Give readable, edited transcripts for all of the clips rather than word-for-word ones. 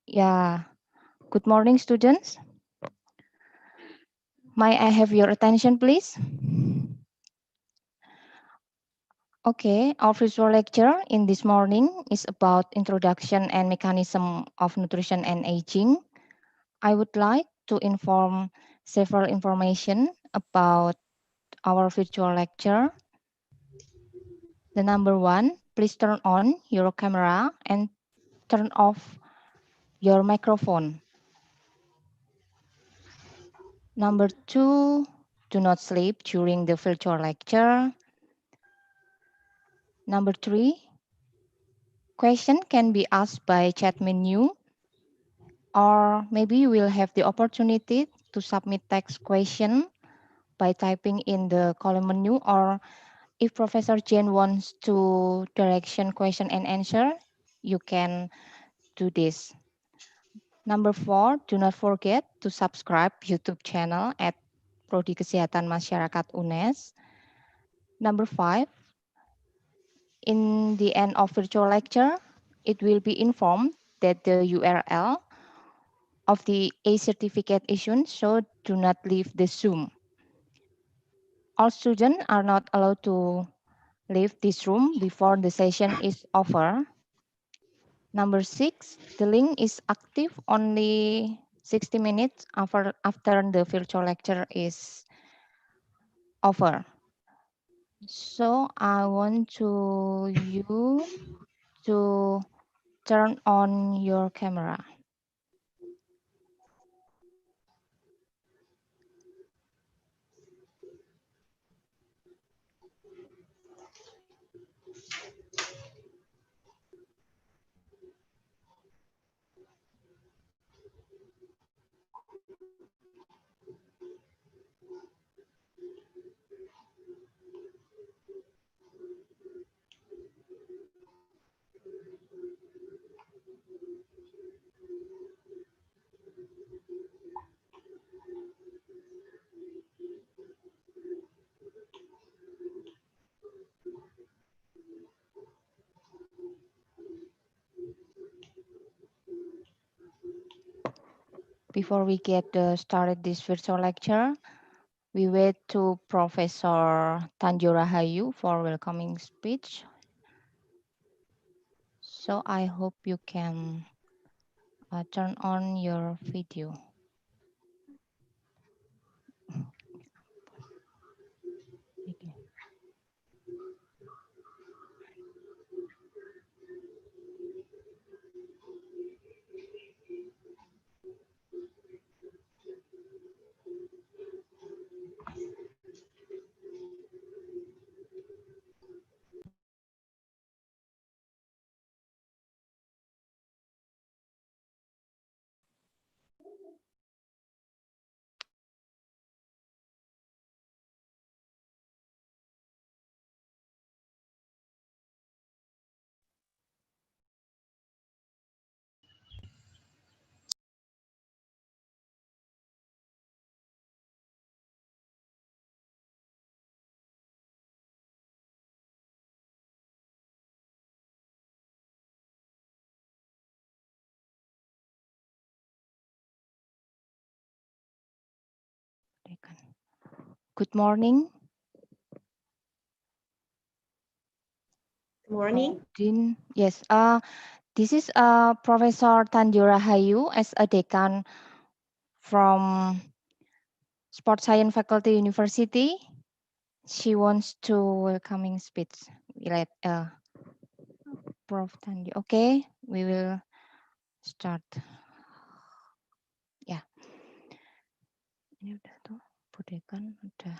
Yeah, good morning, students. May I have your attention, please? Okay, our visual lecture in this morning is about introduction and mechanism of nutrition and aging. I would like to inform several information about our virtual lecture. The number one, please turn on your camera and turn off your microphone. Number two, do not sleep during the virtual lecture. Number three, question can be asked by chat menu, or maybe you will have the opportunity to submit text question by typing in the column menu, or if Professor Jane wants to direction question and answer, you can do this. Number four, do not forget to subscribe YouTube channel at Prodi Kesehatan Masyarakat UNES. Number five, in the end of virtual lecture, it will be informed that the URL of the A-certificate issued, so do not leave the Zoom. All students are not allowed to leave this room before the session is over. Number six, the link is active only 60 minutes after the virtual lecture is over. So I want you to turn on your camera. Before we get started this virtual lecture, we wait to Professor Tanjo Rahayu for welcoming speech. So I hope you can turn on your video. Okay. Good morning. Good morning. Dean. Yes, this is Professor Tanjo Rahayu as a decan from Sports Science Faculty University. She wants to welcoming speech. Let Prof. Tanjo. Okay, we will start. Ya, ini udah tuh, budekan udah.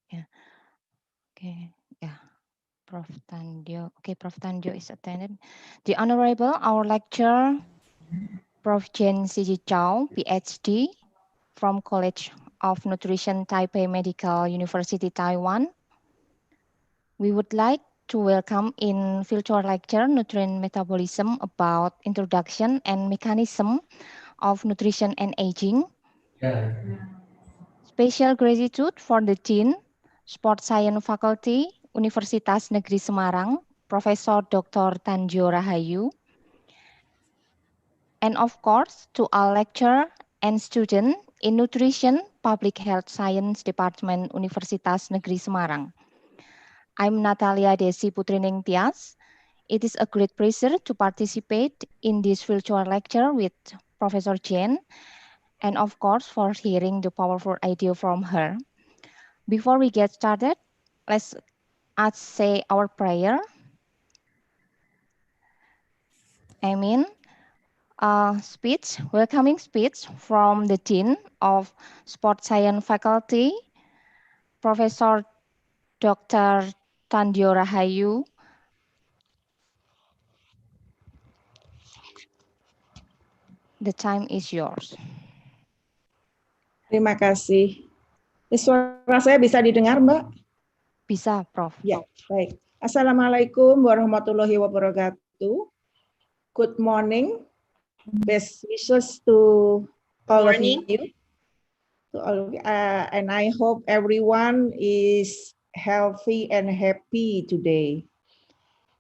Ya, oke, ya. Prof. Tanjo. Okay, Prof. Tanjo is attended. The Honorable, our lecturer, Prof. Jane C.G. Chao, Ph.D. from College of Nutrition, Taipei Medical University, Taiwan. We would like to welcome in virtual lecture nutrient metabolism about introduction and mechanism of nutrition and aging. Special gratitude for the Dean, Sport Science Faculty, Universitas Negeri Semarang, Profesor Dr. Tanjo Rahayu, and of course to all lecturer and student in Nutrition Public Health Science Department Universitas Negeri Semarang. I'm Natalia Desi Putrining Tias. It is a great pleasure to participate in this virtual lecture with Professor Jane, and of course for hearing the powerful idea from her. Before we get started, let's us say our prayer. Amen. Welcoming speech from the Dean of Sport Science Faculty, Professor Dr. Tandio Rahayu. The time is yours. Terima kasih. Suara saya bisa didengar, Mbak? Bisa, Prof. Ya, baik. Assalamualaikum warahmatullahi wabarakatuh. Good morning. Best wishes to all of you. And I hope everyone is healthy and happy today.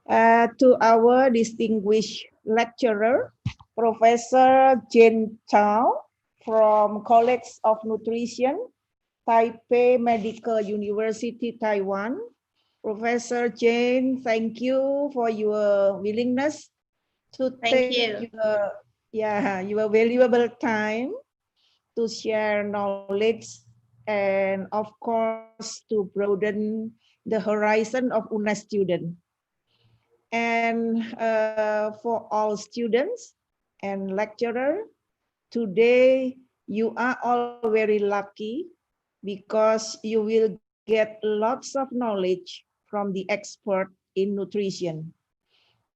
To our distinguished lecturer, Professor Jane Chao from College of Nutrition, Taipei Medical University, Taiwan. Professor Jane, thank you for your willingness to take your valuable time to share knowledge and of course to broaden the horizon of UNA student. And for all students and lecturer, today you are all very lucky because you will get lots of knowledge from the expert in nutrition.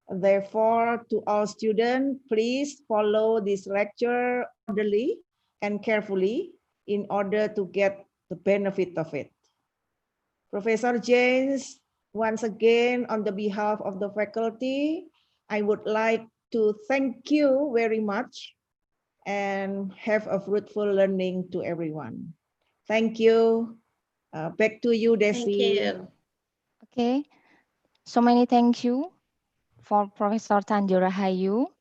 Therefore, to all students, please follow this lecture orderly and carefully in order to get the benefit of it. Professor James, once again, on the behalf of the faculty, I would like to thank you very much and have a fruitful learning to everyone. Thank you. Back to you, Desi. Thank you. Okay, so many thank you for Professor Tanjo Rahayu.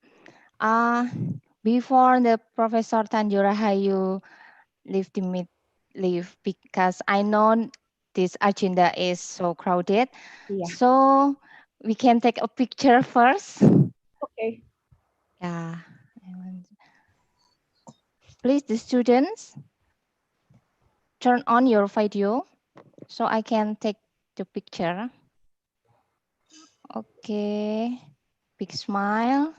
Before the Professor Tanjo Rahayu leave because I know this agenda is so crowded. Yeah. So we can take a picture first. Okay. Yeah. Please, the students, turn on your video so I can take the picture. Okay. Big smile.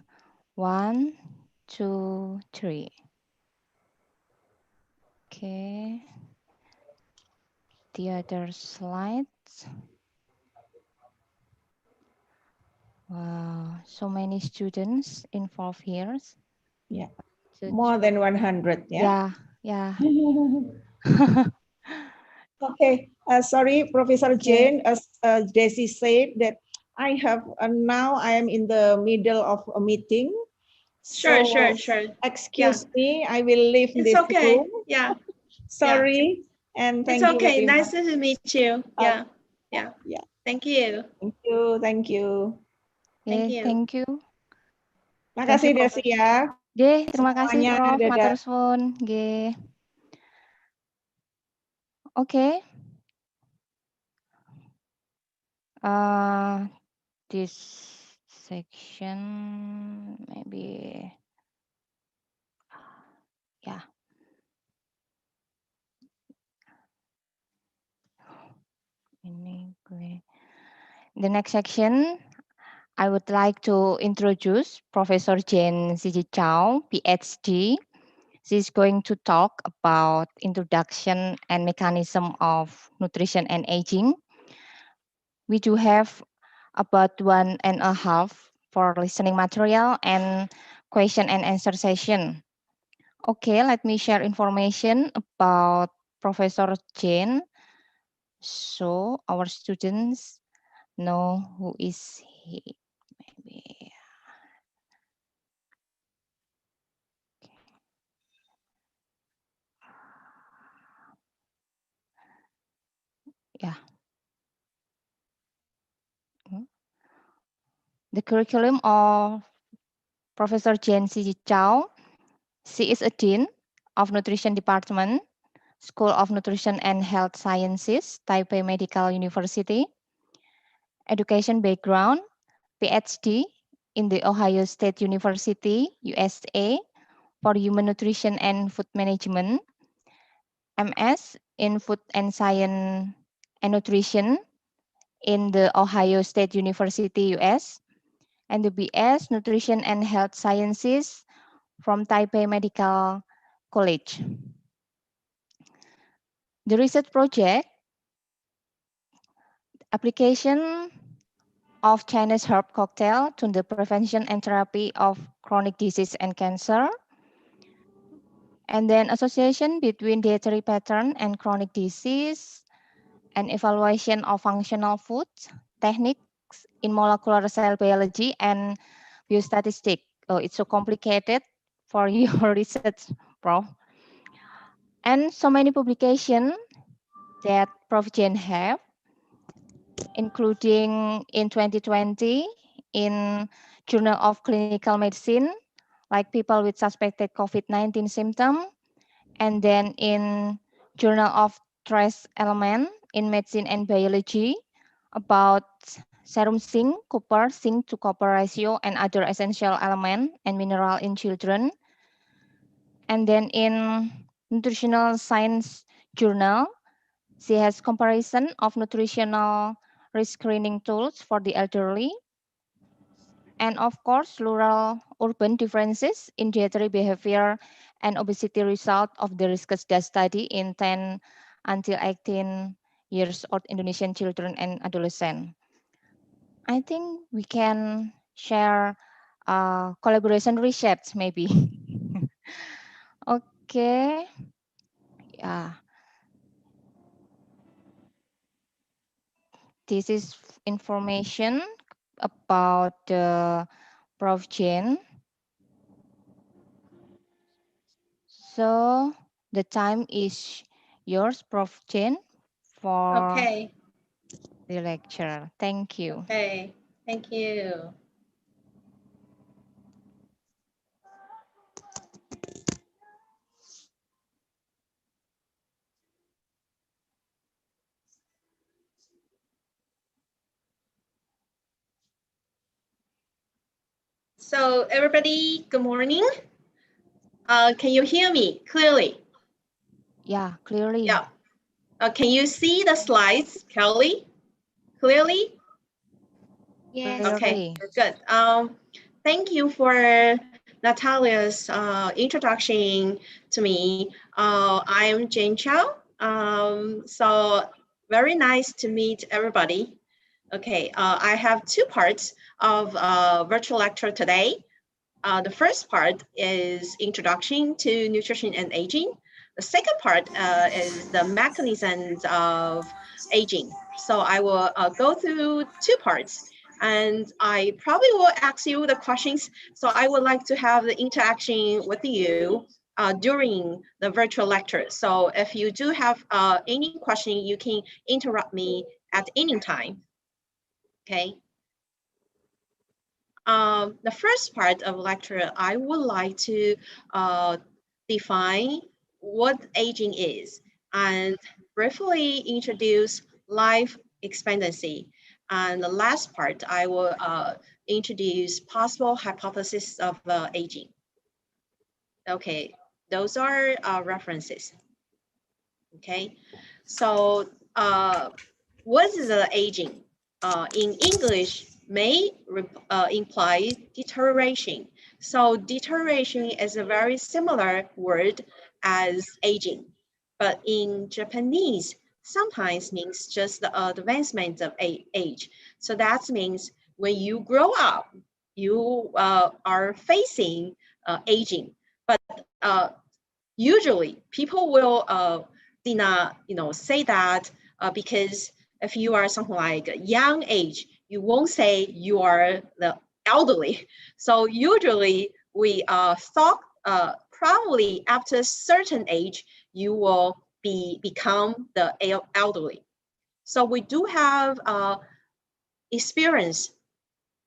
1, 2, 3. Okay. The other slides. Wow, so many students involved here. Yeah, more than 100. Yeah, yeah. Okay, sorry, Professor Jane, as Desi said that I have, now I am in the middle of a meeting. Sure. Excuse me, I will leave It's this okay. room. Yeah. Sorry, and thank It's you okay. very Nice much. to meet you. Yeah. Thank you. Thank you, thank you. Thank you. Thank you. Terima kasih Desi ya. Terima kasih Semuanya, Prof. dadah. Matur suwun. Okay. This section maybe, yeah. The next section, I would like to introduce Professor Jane Zizi Chao, Ph.D. She's going to talk about introduction and mechanism of nutrition and aging. We do have about 1.5 for listening material and question and answer session. Okay, let me share information about Professor Jane so our students know who is he. Maybe. Yeah. The curriculum of Professor Jensi Chao. She is a Dean of Nutrition Department, School of Nutrition and Health Sciences, Taipei Medical University. Education background, Ph.D. in the Ohio State University, USA, for Human Nutrition and Food Management. MS in Food and Science and Nutrition in the Ohio State University, US. And the BS Nutrition and Health Sciences from Taipei Medical College. The research project, application of Chinese herb cocktail to the prevention and therapy of chronic disease and cancer. And then association between dietary pattern and chronic disease, and evaluation of functional foods, techniques in molecular cell biology and biostatistics. Oh, it's so complicated for your research, Prof. And so many publications that Prof. Jen have, including in 2020 in Journal of Clinical Medicine, like people with suspected COVID-19 symptom, and then in Journal of Trace Element in Medicine and Biology about serum zinc, copper, zinc to copper ratio, and other essential element and mineral in children. And then in Nutritional Science Journal, she has comparison of nutritional risk screening tools for the elderly. And of course, rural-urban differences in dietary behavior and obesity result of the risk study in 10 until 18 years old Indonesian children and adolescents. I think we can share collaboration research maybe. Okay. Yeah. This is information about the Prof. Jane. So the time is yours, Prof. Jane, for Okay. the lecture. Thank you. Okay. Thank you. So everybody, good morning. Can you hear me clearly? Yeah, clearly. Yeah. Can you see the slides, Kelly? Clearly? Yes. Okay, Clearly. good. Thank you for Natalia's introduction to me. I'm Jane Chao. So very nice to meet everybody. Okay, I have two parts of virtual lecture today. The first part is introduction to nutrition and aging. The second part is the mechanisms of aging. So I will go through two parts, and I probably will ask you the questions. So I would like to have the interaction with you during the virtual lecture. So if you do have any question, you can interrupt me at any time. Okay. The first part of lecture, I would like to define what aging is and briefly introduce life expectancy. And the last part, I will introduce possible hypotheses of aging. Okay, those are references. Okay, so what is aging? In English, may imply deterioration. So deterioration is a very similar word as aging, but in Japanese, sometimes means just the advancement of age. So that means when you grow up, you are facing aging, but usually people will did not say that because if you are something like a young age, you won't say you are the elderly. So usually we thought probably after a certain age, you will become the elderly. So we do have experience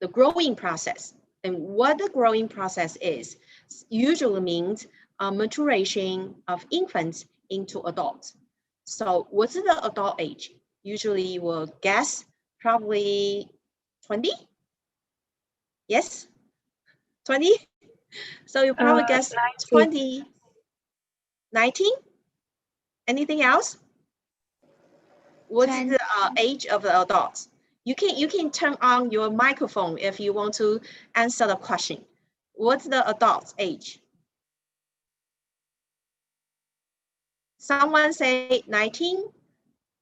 the growing process. And what the growing process is usually means maturation of infants into adults. So what's the adult age? Usually you will guess probably 20? Yes, 20? So you probably guess 20, 19? Anything else? What's the age of the adults? You can turn on your microphone if you want to answer the question. What's the adult's age? Someone say 19,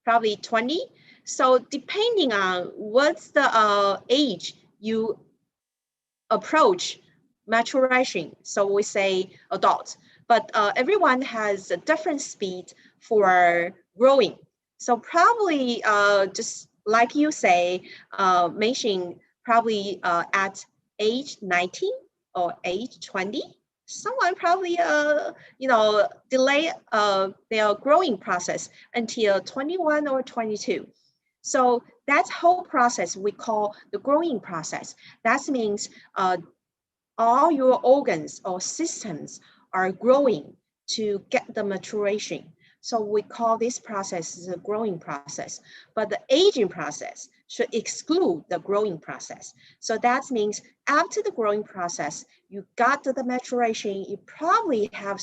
probably 20. So depending on what's the age you approach maturation, so we say adult, but everyone has a different speed for growing. So probably just like you say, mention probably at age 19 or age 20, someone probably delay their growing process until 21 or 22. So that whole process we call the growing process. That means all your organs or systems are growing to get the maturation. So we call this process the growing process, but the aging process should exclude the growing process. So that means after the growing process, you got to the maturation, you probably have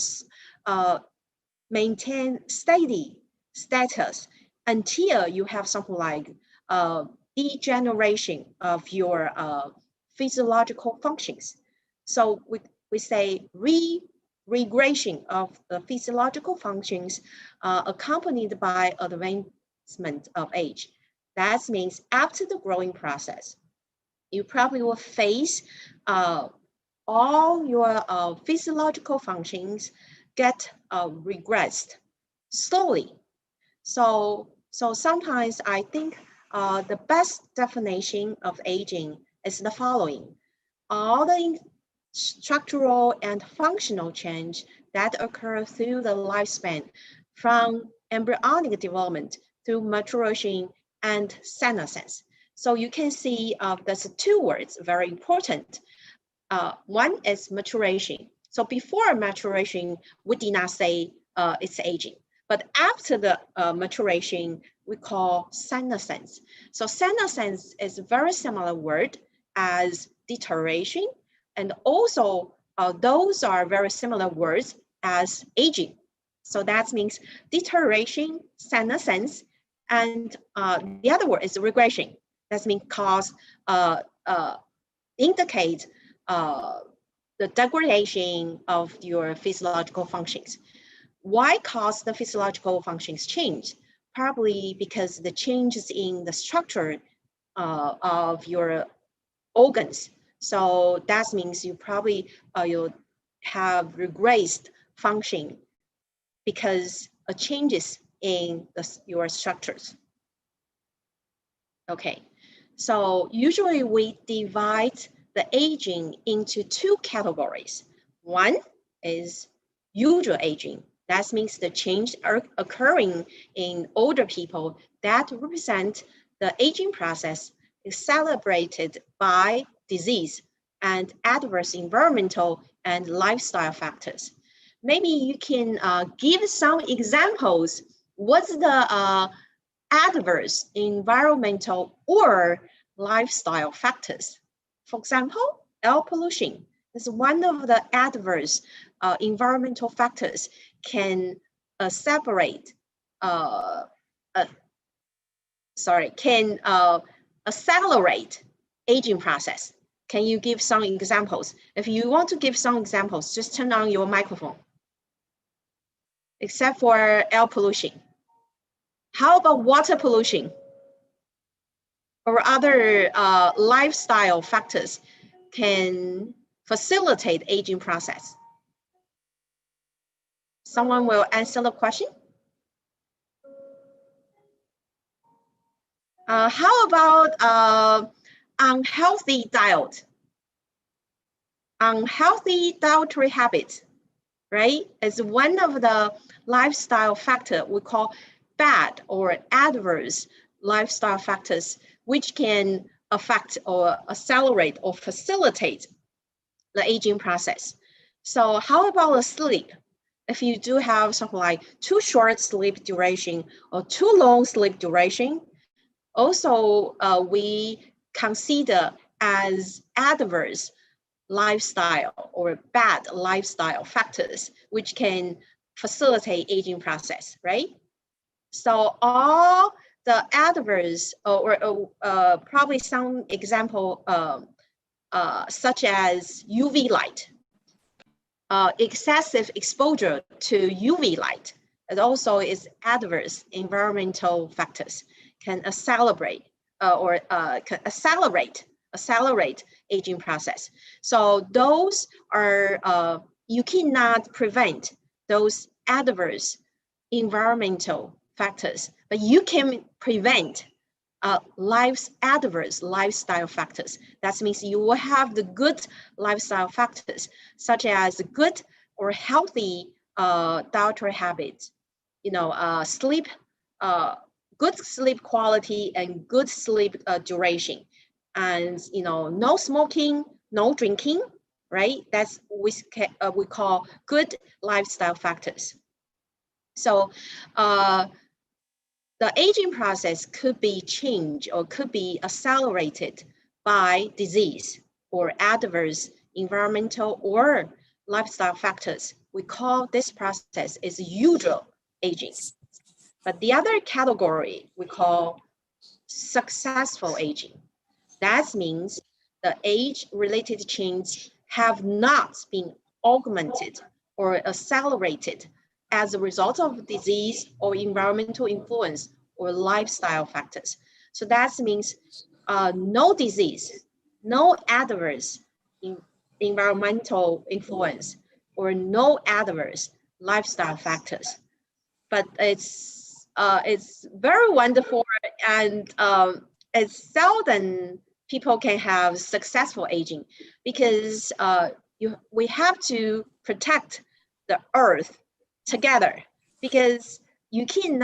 maintained steady status until you have something like degeneration of your physiological functions. So we say regression of the physiological functions accompanied by advancement of age. That means after the growing process, you probably will face all your physiological functions get regressed slowly. So sometimes I think the best definition of aging is the following. All the structural and functional change that occur through the lifespan from embryonic development through maturation and senescence. So you can see there's two words very important. One is maturation. So before maturation, we did not say it's aging. But after the maturation, we call senescence. So senescence is a very similar word as deterioration. And also, those are very similar words as aging. So that means deterioration, senescence, and the other word is regression. That means cause, indicate the degradation of your physiological functions. Why cause the physiological functions change? Probably because the changes in the structure of your organs. So that means you probably you'll have regressed function because of changes in your structures. Okay, so usually we divide the aging into two categories. One is usual aging. That means the change occurring in older people that represent the aging process is celebrated by disease and adverse environmental and lifestyle factors. Maybe you can give some examples. What's the adverse environmental or lifestyle factors? For example, air pollution is one of the adverse environmental factors can accelerate aging process. Can you give some examples? If you want to give some examples, just turn on your microphone. Except for air pollution. How about water pollution? Or other lifestyle factors can facilitate aging process? Someone will answer the question. How about unhealthy diet? Unhealthy dietary habits, right, is one of the lifestyle factor we call bad or adverse lifestyle factors which can affect or accelerate or facilitate the aging process. So how about the sleep? If you do have something like too short sleep duration or too long sleep duration, also we consider as adverse lifestyle or bad lifestyle factors which can facilitate aging process, right? So all the adverse or probably some example such as UV light, excessive exposure to UV light. It also is adverse environmental factors can accelerate accelerate aging process. So those are you cannot prevent those adverse environmental factors, but you can prevent life's adverse lifestyle factors. That means you will have the good lifestyle factors, such as good or healthy dietary habits, sleep, good sleep quality and good sleep duration, and no smoking, no drinking, right? That's we call good lifestyle factors. So the aging process could be changed or could be accelerated by disease or adverse environmental or lifestyle factors. We call this process is usual aging. But the other category we call successful aging. That means the age-related changes have not been augmented or accelerated as a result of disease or environmental influence or lifestyle factors. So that means no disease, no adverse environmental influence, or no adverse lifestyle factors. But it's very wonderful, and it's seldom people can have successful aging because we have to protect the earth together, because you can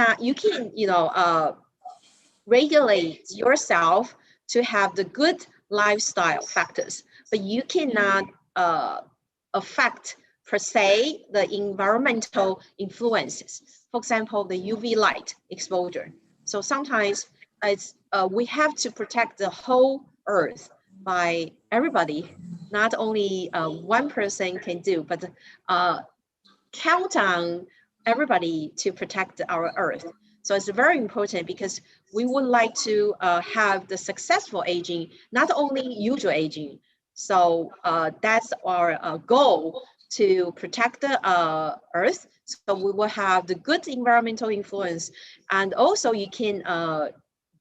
regulate yourself to have the good lifestyle factors, but you cannot affect per se the environmental influences. For example, the UV light exposure. So sometimes we have to protect the whole earth by everybody. Not only one person can do, but count on everybody to protect our earth. So it's very important because we would like to have the successful aging, not only usual aging. So that's our goal, to protect the earth. So we will have the good environmental influence, and also you can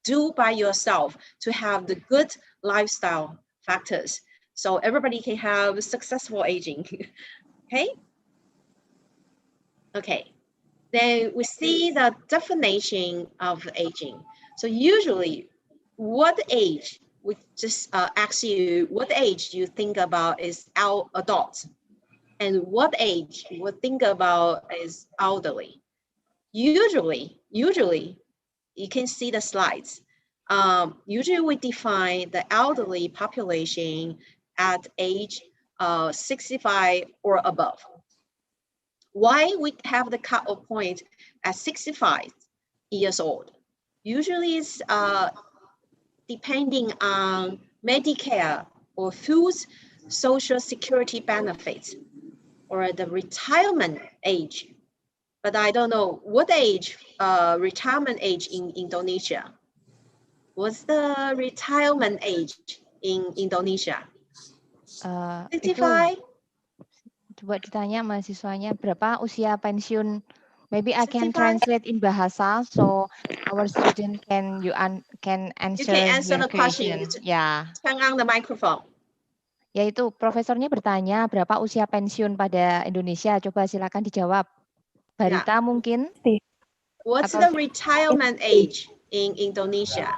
do by yourself to have the good lifestyle factors. So everybody can have successful aging. Okay. Okay. Then we see the definition of aging. So usually, what age, we just ask you, what age do you think about is adults? And what age you would think about is elderly? Usually, you can see the slides. Usually we define the elderly population at age 65 or above. Why we have the cutoff point at 65 years old? Usually it's depending on Medicare or full social security benefits or the retirement age. But I don't know what age, retirement age in Indonesia. What's the retirement age in Indonesia? 65? Coba ditanya mahasiswanya berapa usia pensiun. Maybe I can 65? translate in bahasa so our student can answer, You can answer your the question. Ya. Turn on the microphone. Yaitu profesornya bertanya berapa usia pensiun pada Indonesia. Coba silakan dijawab. Barita mungkin. What's atau the retirement age in Indonesia?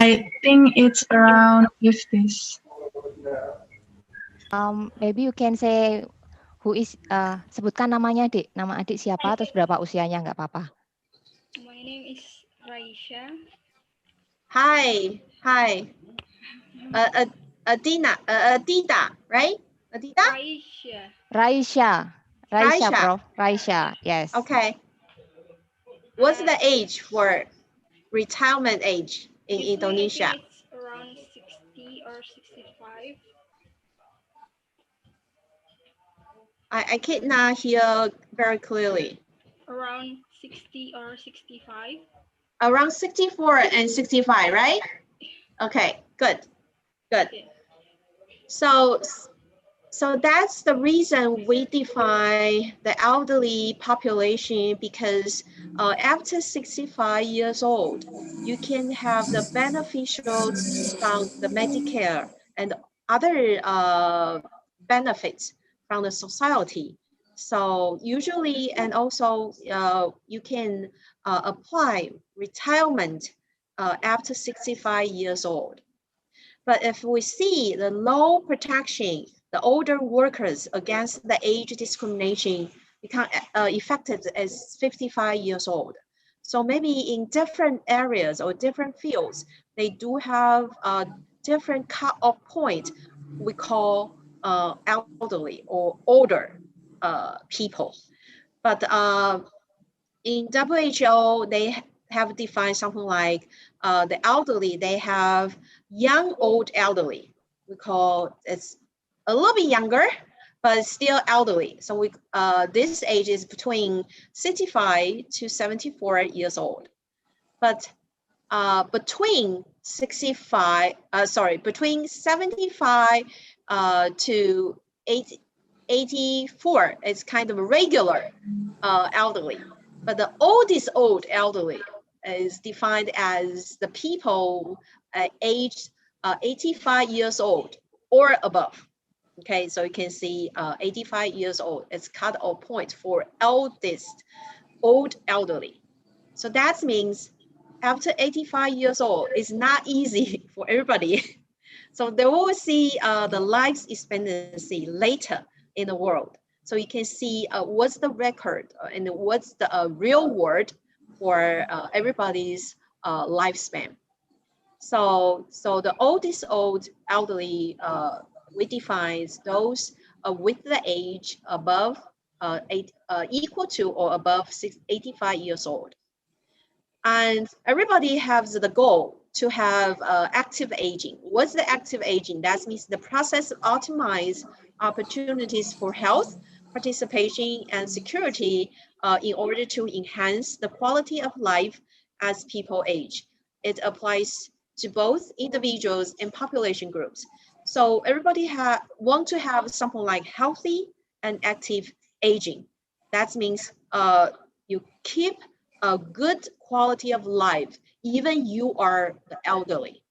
I think it's around 50s. Maybe you can say who is, sebutkan namanya, Dik. Nama adik siapa, terus berapa usianya, nggak apa-apa. My name is Raisha. Hi. Adida, right? Adida? Raisha. Raisha. Raisha, Raisha. Prof. Raisha, yes. Okay. What's Uh, the age for retirement age in usually, I Indonesia? think it's around 60 or 65. I cannot hear very clearly. Around 60 or 65. Around 64 and 65, right? Okay, good. Okay. So, so that's the reason we define the elderly population, because after 65 years old, you can have the beneficials from the Medicare and other benefits from the society. So usually, and also you can apply retirement after 65 years old. But if we see the low protection, the older workers against the age discrimination become affected as 55 years old. So maybe in different areas or different fields, they do have a different cut-off point we call elderly or older people. But in WHO, they have defined something like the elderly, they have young, old elderly. We call it's a little bit younger, but still elderly. So we this age is between 65 to 74 years old. But between 75 to 84, it's kind of a regular elderly. But the oldest old elderly is defined as the people aged 85 years old or above. Okay, so you can see 85 years old is cut-off point for eldest old elderly. So that means after 85 years old, it's not easy for everybody. So they will see the life expectancy later in the world. So you can see what's the record and what's the real world for everybody's lifespan. So the oldest old elderly, we define those with the age above equal to or above 85 years old. And everybody has the goal to have active aging. What's the active aging? That means the process of optimize opportunities for health, participation, and security in order to enhance the quality of life as people age. It applies to both individuals and population groups. So everybody want to have something like healthy and active aging. That means you keep a good quality of life, even you are the elderly.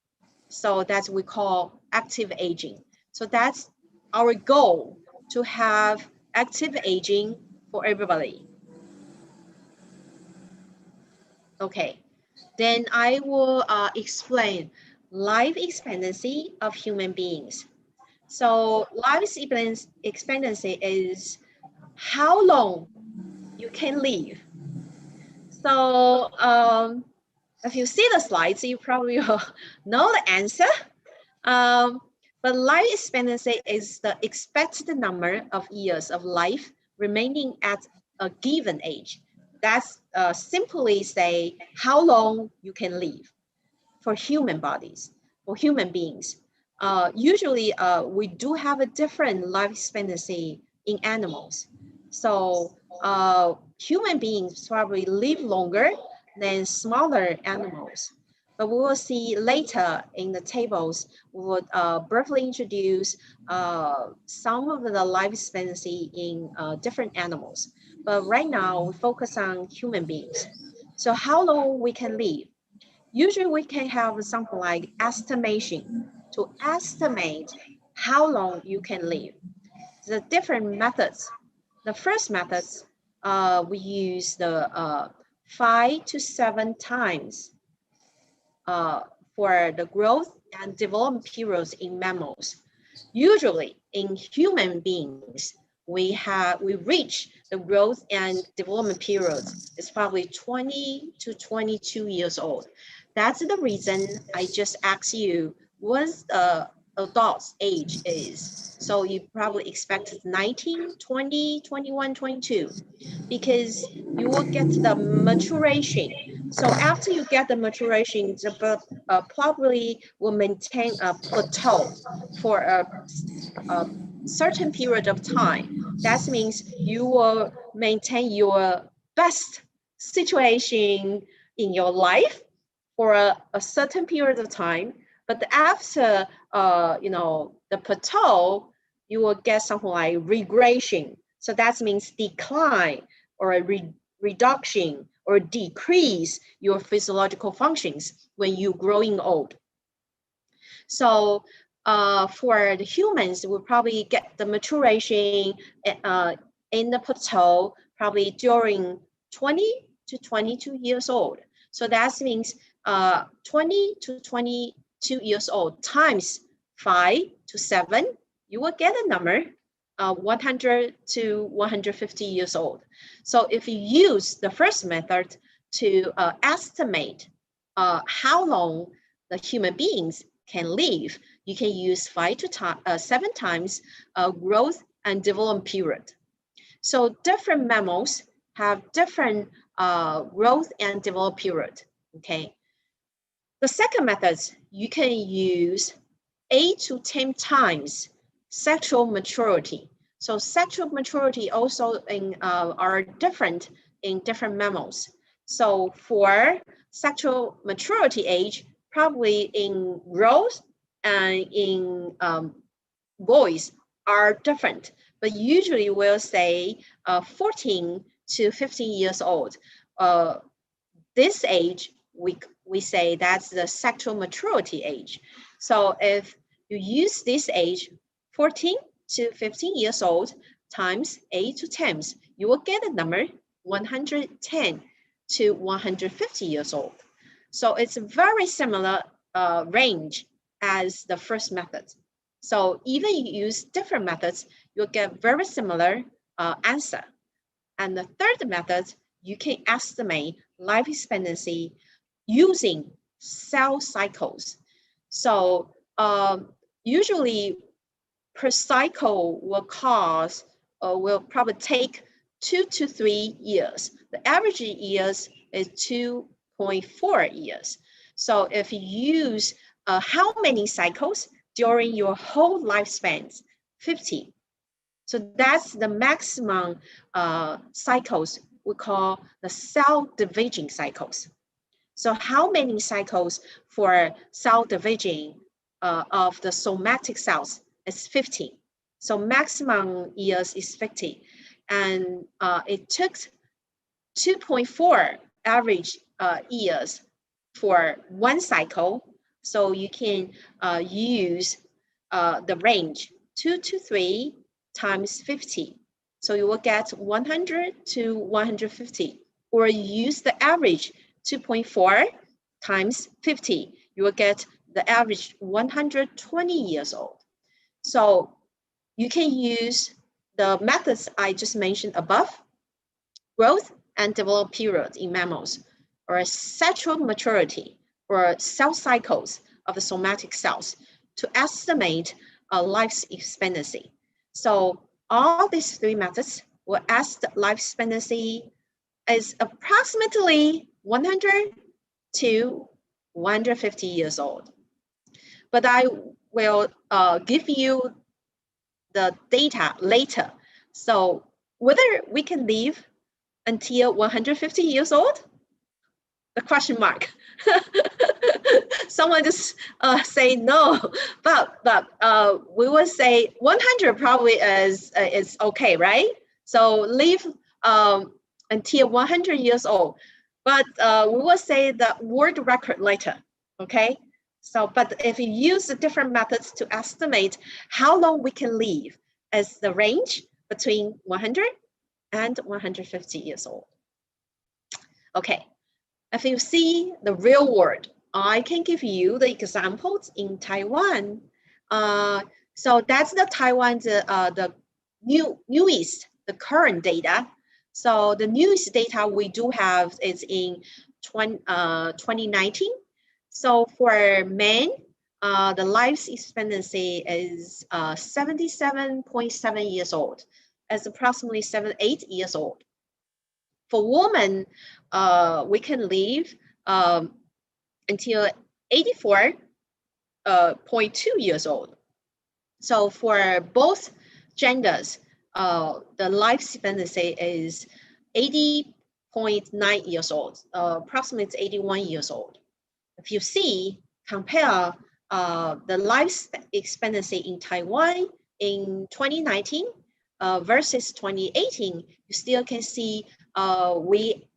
So that's we call active aging. So that's our goal, to have active aging for everybody. Okay, then I will explain life expectancy of human beings. So life expectancy is how long you can live. So if you see the slides, you probably will know the answer. But life expectancy is the expected number of years of life remaining at a given age. That's simply say how long you can live for human bodies, for human beings. Usually, we do have a different life expectancy in animals. So human beings probably live longer than smaller animals. But we will see later in the tables, we will briefly introduce some of the life expectancy in different animals. But right now, we focus on human beings. So how long we can live? Usually we can have something like estimation to estimate how long you can live. The different methods. The first methods, we use the 5 to 7 times for the growth and development periods in mammals. Usually in human beings, we reach the growth and development period is probably 20 to 22 years old. That's the reason I just asked you what the adult's age is. So you probably expect 19, 20, 21, 22, because you will get the maturation. So after you get the maturation, the birth probably will maintain a plateau for a certain period of time. That means you will maintain your best situation in your life for a certain period of time. But after the plateau, you will get something like regression. So that means decline or a reduction or decrease your physiological functions when you're growing old. So for the humans, we'll probably get the maturation in the plateau probably during 20 to 22 years old. So that means 20 to 22 years old times 5 to 7, you will get a number 100 to 150 years old. So if you use the first method to estimate how long the human beings can live, you can use 5 to 7 times growth and development period. So different mammals have different growth and development period, okay? The second method, you can use 8 to 10 times sexual maturity. So sexual maturity also are different in different mammals. So for sexual maturity age, probably in girls and in boys are different, but usually we'll say 14 to 15 years old. This age, we say that's the sexual maturity age. So if you use this age, 14 to 15 years old times 8 to 10, you will get a number 110 to 150 years old. So it's a very similar range as the first method. So even you use different methods, you'll get very similar answer. And the third method, you can estimate life expectancy using cell cycles. So usually per cycle will probably take 2 to 3 years. The average years is 2.4 years. So if you use how many cycles during your whole lifespan, 50. So that's the maximum cycles we call the cell division cycles. So how many cycles for cell division of the somatic cells is 50. So maximum years is 50. And it took 2.4 average years for one cycle. So you can use the range 2 to 3 times 50. So you will get 100 to 150, or use the average 2.4 times 50. You will get the average 120 years old. So you can use the methods I just mentioned above, growth and development period in mammals, or sexual maturity, or cell cycles of the somatic cells to estimate a life expectancy. So all these three methods will estimate life expectancy is approximately 100 to 150 years old. But I will give you the data later. So whether we can live until 150 years old, the question mark. Someone just say no, but we will say 100 probably is okay, right? So live until 100 years old, but we will say the world record later, okay? So, but if you use the different methods to estimate how long we can live as the range between 100 and 150 years old. Okay, if you see the real world, I can give you the examples in Taiwan. So that's the Taiwan, the newest, the current data. So the newest data we do have is in 2019. So for men, the life expectancy is 77.7 years old, as approximately 8 years old. For women, we can live until 84.2 years old. So for both genders, the life expectancy is 80.9 years old, approximately 81 years old. If you see, compare the life expectancy in Taiwan in 2019 versus 2018, you still can see we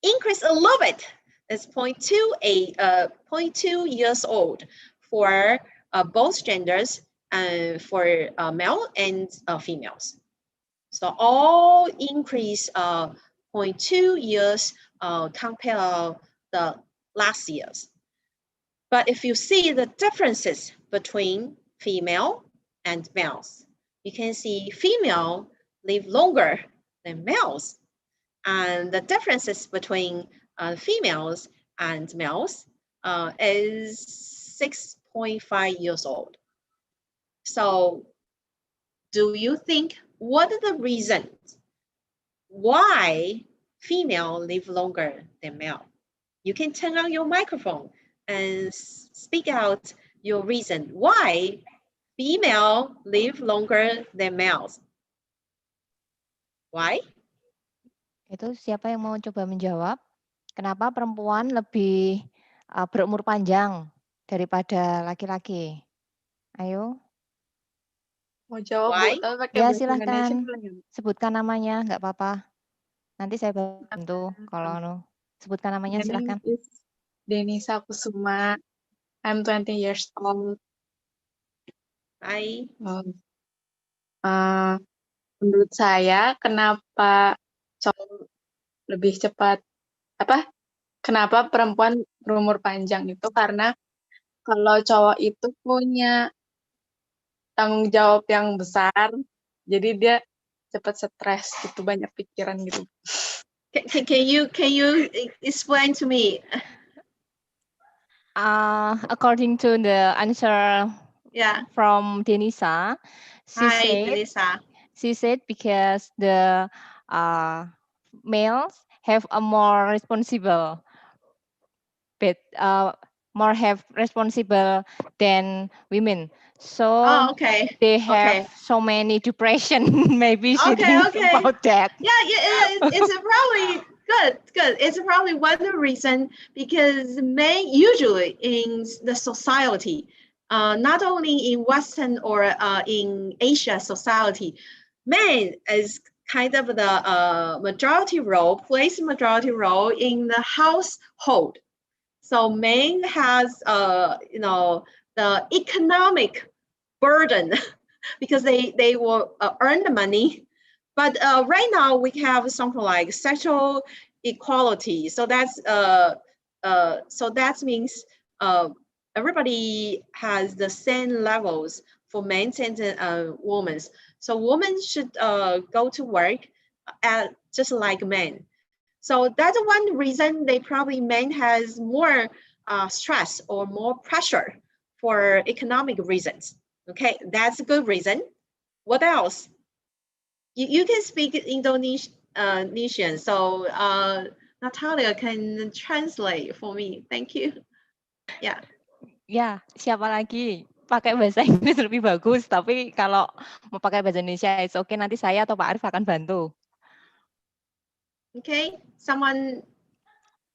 increase a little bit. It's 0.2 years old for both genders, for male and females. So all increase 0.2 years compared the last years. But if you see the differences between female and males, you can see female live longer than males. And the differences between females and males is 6.5 years old. So do you think, what are the reasons why female live longer than male? You can turn on your microphone and speak out your reason why female live longer than males. Why? Itu siapa yang mau coba menjawab? Kenapa perempuan lebih berumur panjang daripada laki-laki? Ayo. Mau jawab, Bu, Why? tapi pakai Ya, bahasa Indonesia silahkan. boleh nggak? Sebutkan namanya, nggak apa-apa. Nanti saya bantu kalau sebutkan namanya, My name silahkan. is Denisa Kusuma. I'm 20 years old. Hi. Menurut saya, kenapa cowok lebih cepat, kenapa perempuan berumur panjang itu karena kalau cowok itu punya tanggung jawab yang besar, jadi dia cepat stres gitu, banyak pikiran gitu. Can you explain to me? According to the answer from Denisa, Hi, Denisa. she said because the males have a more responsible, but more have responsible than women. So they have so many depression. Maybe she thinks about that. Yeah, it's probably good. It's probably one reason because men usually in the society, not only in Western or in Asia society, men is kind of the plays majority role in the household. So men has the economic burden because they will earn the money. But right now we have something like sexual equality. So that means everybody has the same levels for men and women. So women should go to work just like men. So that's one reason they probably men has more stress or more pressure for economic reasons. Okay, that's a good reason. What else? You can speak Indonesian, so Natalia can translate for me. Thank you. Yeah. Ya, siapa lagi? Pakai bahasa Inggris lebih bagus, tapi kalau mau pakai bahasa Indonesia, it's okay. Nanti saya atau Pak Arif akan bantu. Okay, someone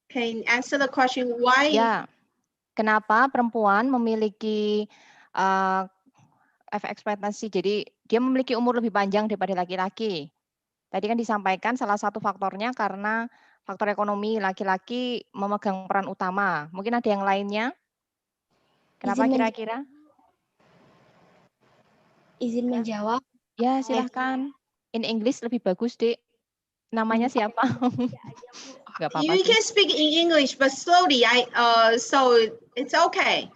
can answer the question why? Ya, kenapa perempuan memiliki ekspektasi? Jadi dia memiliki umur lebih panjang daripada laki-laki. Tadi kan disampaikan salah satu faktornya karena faktor ekonomi, laki-laki memegang peran utama. Mungkin ada yang lainnya? Kenapa kira-kira? Izin menjawab? Ya, silahkan. In English lebih bagus, Dek. Namanya siapa? Gak apa-apa You can speak in English, but slowly. So it's okay.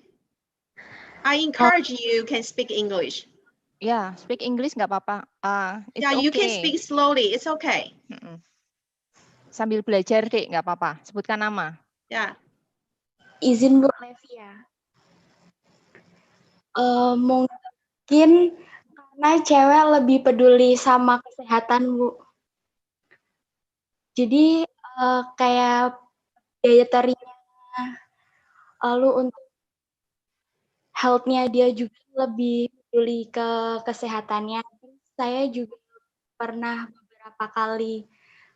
I encourage you can speak English. Yeah, speak English nggak apa-apa. Yeah, you can speak slowly. It's okay. Sambil belajar, Dik, nggak apa-apa. Sebutkan nama. Yeah. Izin Bu Levia. Mungkin karena cewek lebih peduli sama kesehatan, Bu. Jadi kayak dietary-nya, lalu untuk health-nya dia juga lebih peduli ke kesehatannya. Saya juga pernah beberapa kali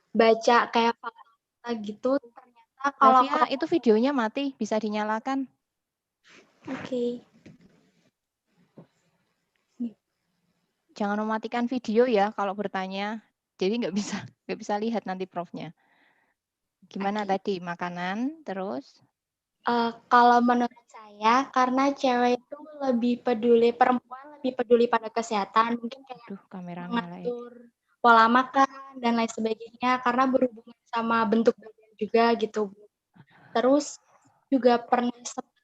baca kayak fakta gitu, ternyata kalau Levia, itu videonya mati, bisa dinyalakan. Oke. Jangan mematikan video ya kalau bertanya. Jadi nggak bisa lihat nanti profnya. Gimana tadi makanan terus? Kalau menurut saya, karena cewek itu lebih peduli, perempuan lebih peduli pada kesehatan, mungkin kayak Kamera mengatur pola makan dan lain sebagainya, karena berhubungan sama bentuk badan juga gitu. Terus juga pernah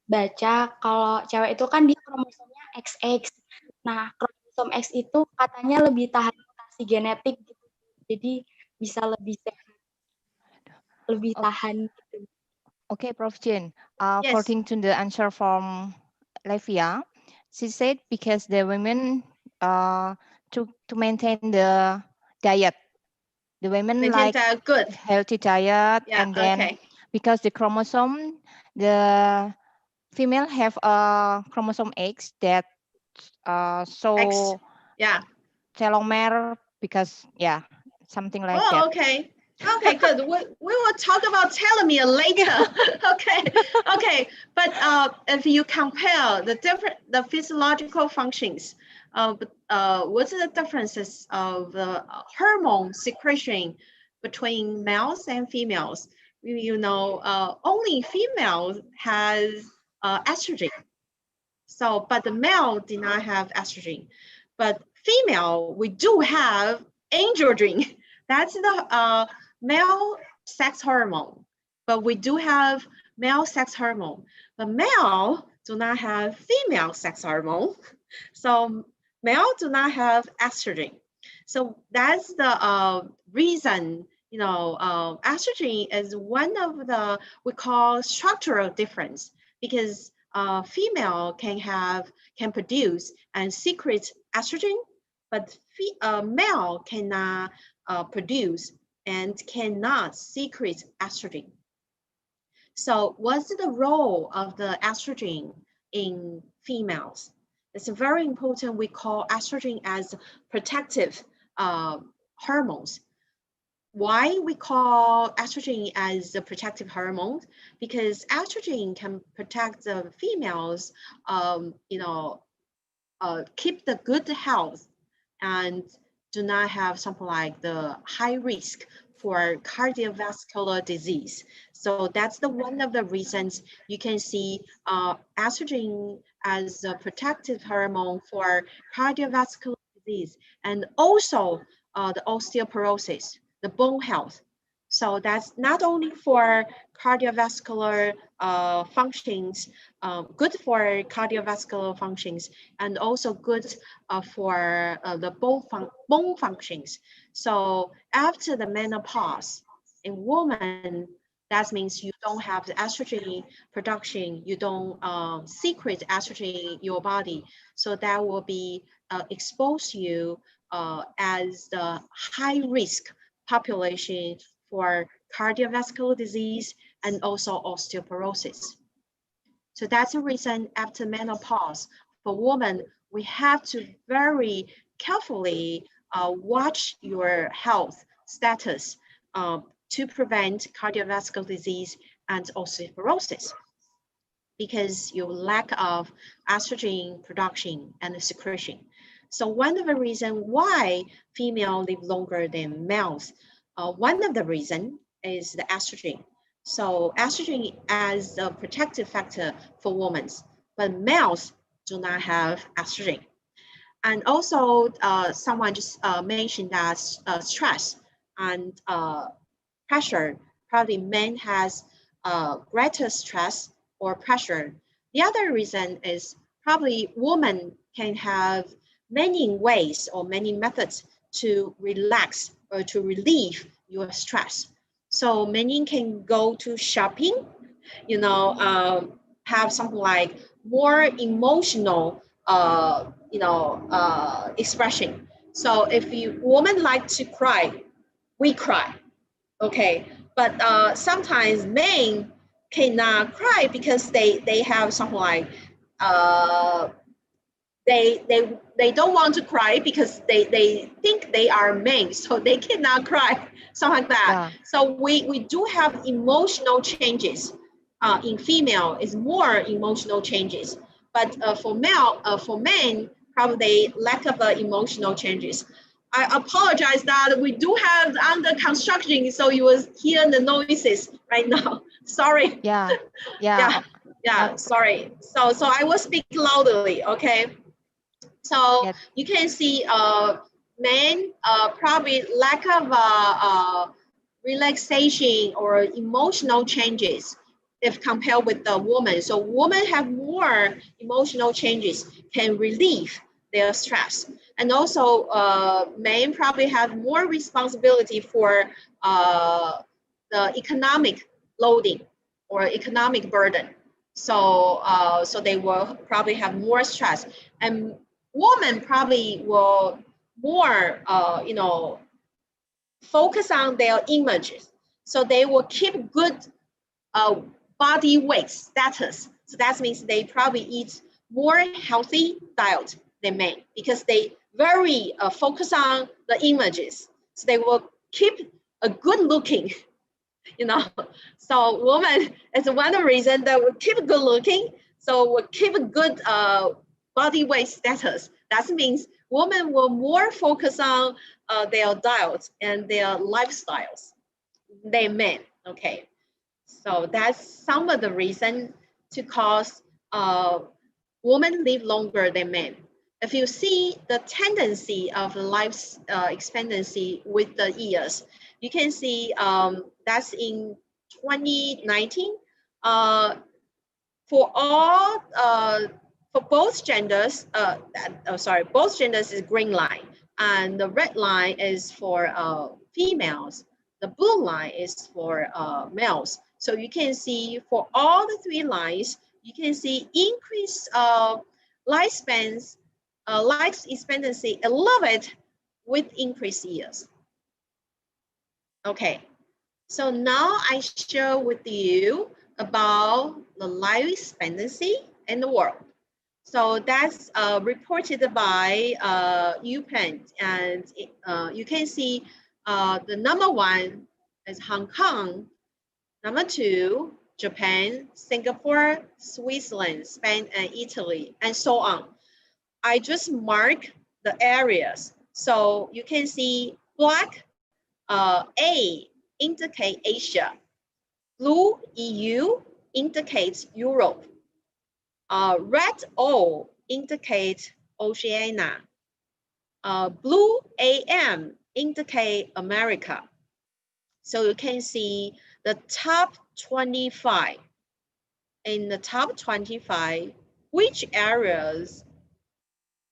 baca kalau cewek itu kan dia kromosomnya XX. Nah, kromosom X itu katanya lebih tahan mutasi genetik gitu. Jadi bisa lebih sehat, lebih tahan gitu. Okay, Prof. Jin, according to the answer from Levia, she said because the women to maintain the diet, the women like good healthy diet, and then because the chromosome, the female have a chromosome X that so telomere because something like that. Okay. Okay, good. We will talk about telomere later. Okay. But if you compare the physiological functions, what's the differences of the hormone secretion between males and females? You know, only females has estrogen. So, but the male did not have estrogen. But female, we do have androgen. That's the male sex hormone. But we do have male sex hormone. But male do not have female sex hormone. So male do not have estrogen. So that's the reason, you know, estrogen is one of the, we call structural difference, because female can produce and secrete estrogen, but male cannot produce and cannot secrete estrogen. So what's the role of the estrogen in females? It's very important. We call estrogen as protective hormones. Why we call estrogen as a protective hormone? Because estrogen can protect the females, keep the good health and do not have something like the high risk for cardiovascular disease. So that's one of the reasons you can see estrogen as a protective hormone for cardiovascular disease, and also the osteoporosis, the bone health. So that's not only for cardiovascular functions, good for cardiovascular functions, and also good for the bone functions. So after the menopause, in women, that means you don't have the estrogen production, you don't secrete estrogen in your body. So that will be expose you as the high risk population for cardiovascular disease and also osteoporosis. So that's the reason after menopause, for women, we have to very carefully watch your health status to prevent cardiovascular disease and osteoporosis, because you lack of estrogen production and secretion. So one of the reasons why females live longer than males, one of the reasons is the estrogen. So estrogen as a protective factor for women, but males do not have estrogen. And also someone just mentioned that stress and pressure, probably men has greater stress or pressure. The other reason is probably women can have many ways or many methods to relax or to relieve your stress. So many can go to shopping, you know, have something like more emotional, expression. So if you women like to cry, we cry, okay. But sometimes men cannot cry because they have something like uh, they don't want to cry because they think they are men, so they cannot cry, something like that. Yeah. So we do have emotional changes. In female is more emotional changes, but for men, probably lack of emotional changes. I apologize that we do have under construction, so you will hear the noises right now. Sorry. Yeah. Yeah, Yeah. yeah. Sorry. So I will speak loudly. Okay. So Yeah. you can see men probably lack of relaxation or emotional changes if compared with the woman. So women have more emotional changes, can relieve their stress. And also men probably have more responsibility for the economic loading or economic burden. So they will probably have more stress. And women probably will more, focus on their images. So they will keep good uh, body weight status. So that means they probably eat more healthy diet than men because they very focus on the images. So they will keep a good looking, you know. So woman is one of the reasons that will keep good looking. So will keep a good body weight status. That means women will more focus on their diets and their lifestyles than men. Okay, so that's some of the reason to cause women live longer than men. If you see the tendency of life expectancy with the years, you can see that's in 2019. Uh, for all, for both genders, both genders is green line, and the red line is for females. The blue line is for males. So you can see for all the three lines, you can see increase lifespans, life expectancy a little bit with increased years. Okay, so now I share with you about the life expectancy in the world. So that's reported by UPenn, and you can see the number one is Hong Kong, number two, Japan, Singapore, Switzerland, Spain, and Italy, and so on. I just mark the areas. So you can see black A indicate Asia, blue EU indicates Europe, red O indicates Oceania, blue AM indicate America. So you can see the top 25. In the top 25, which areas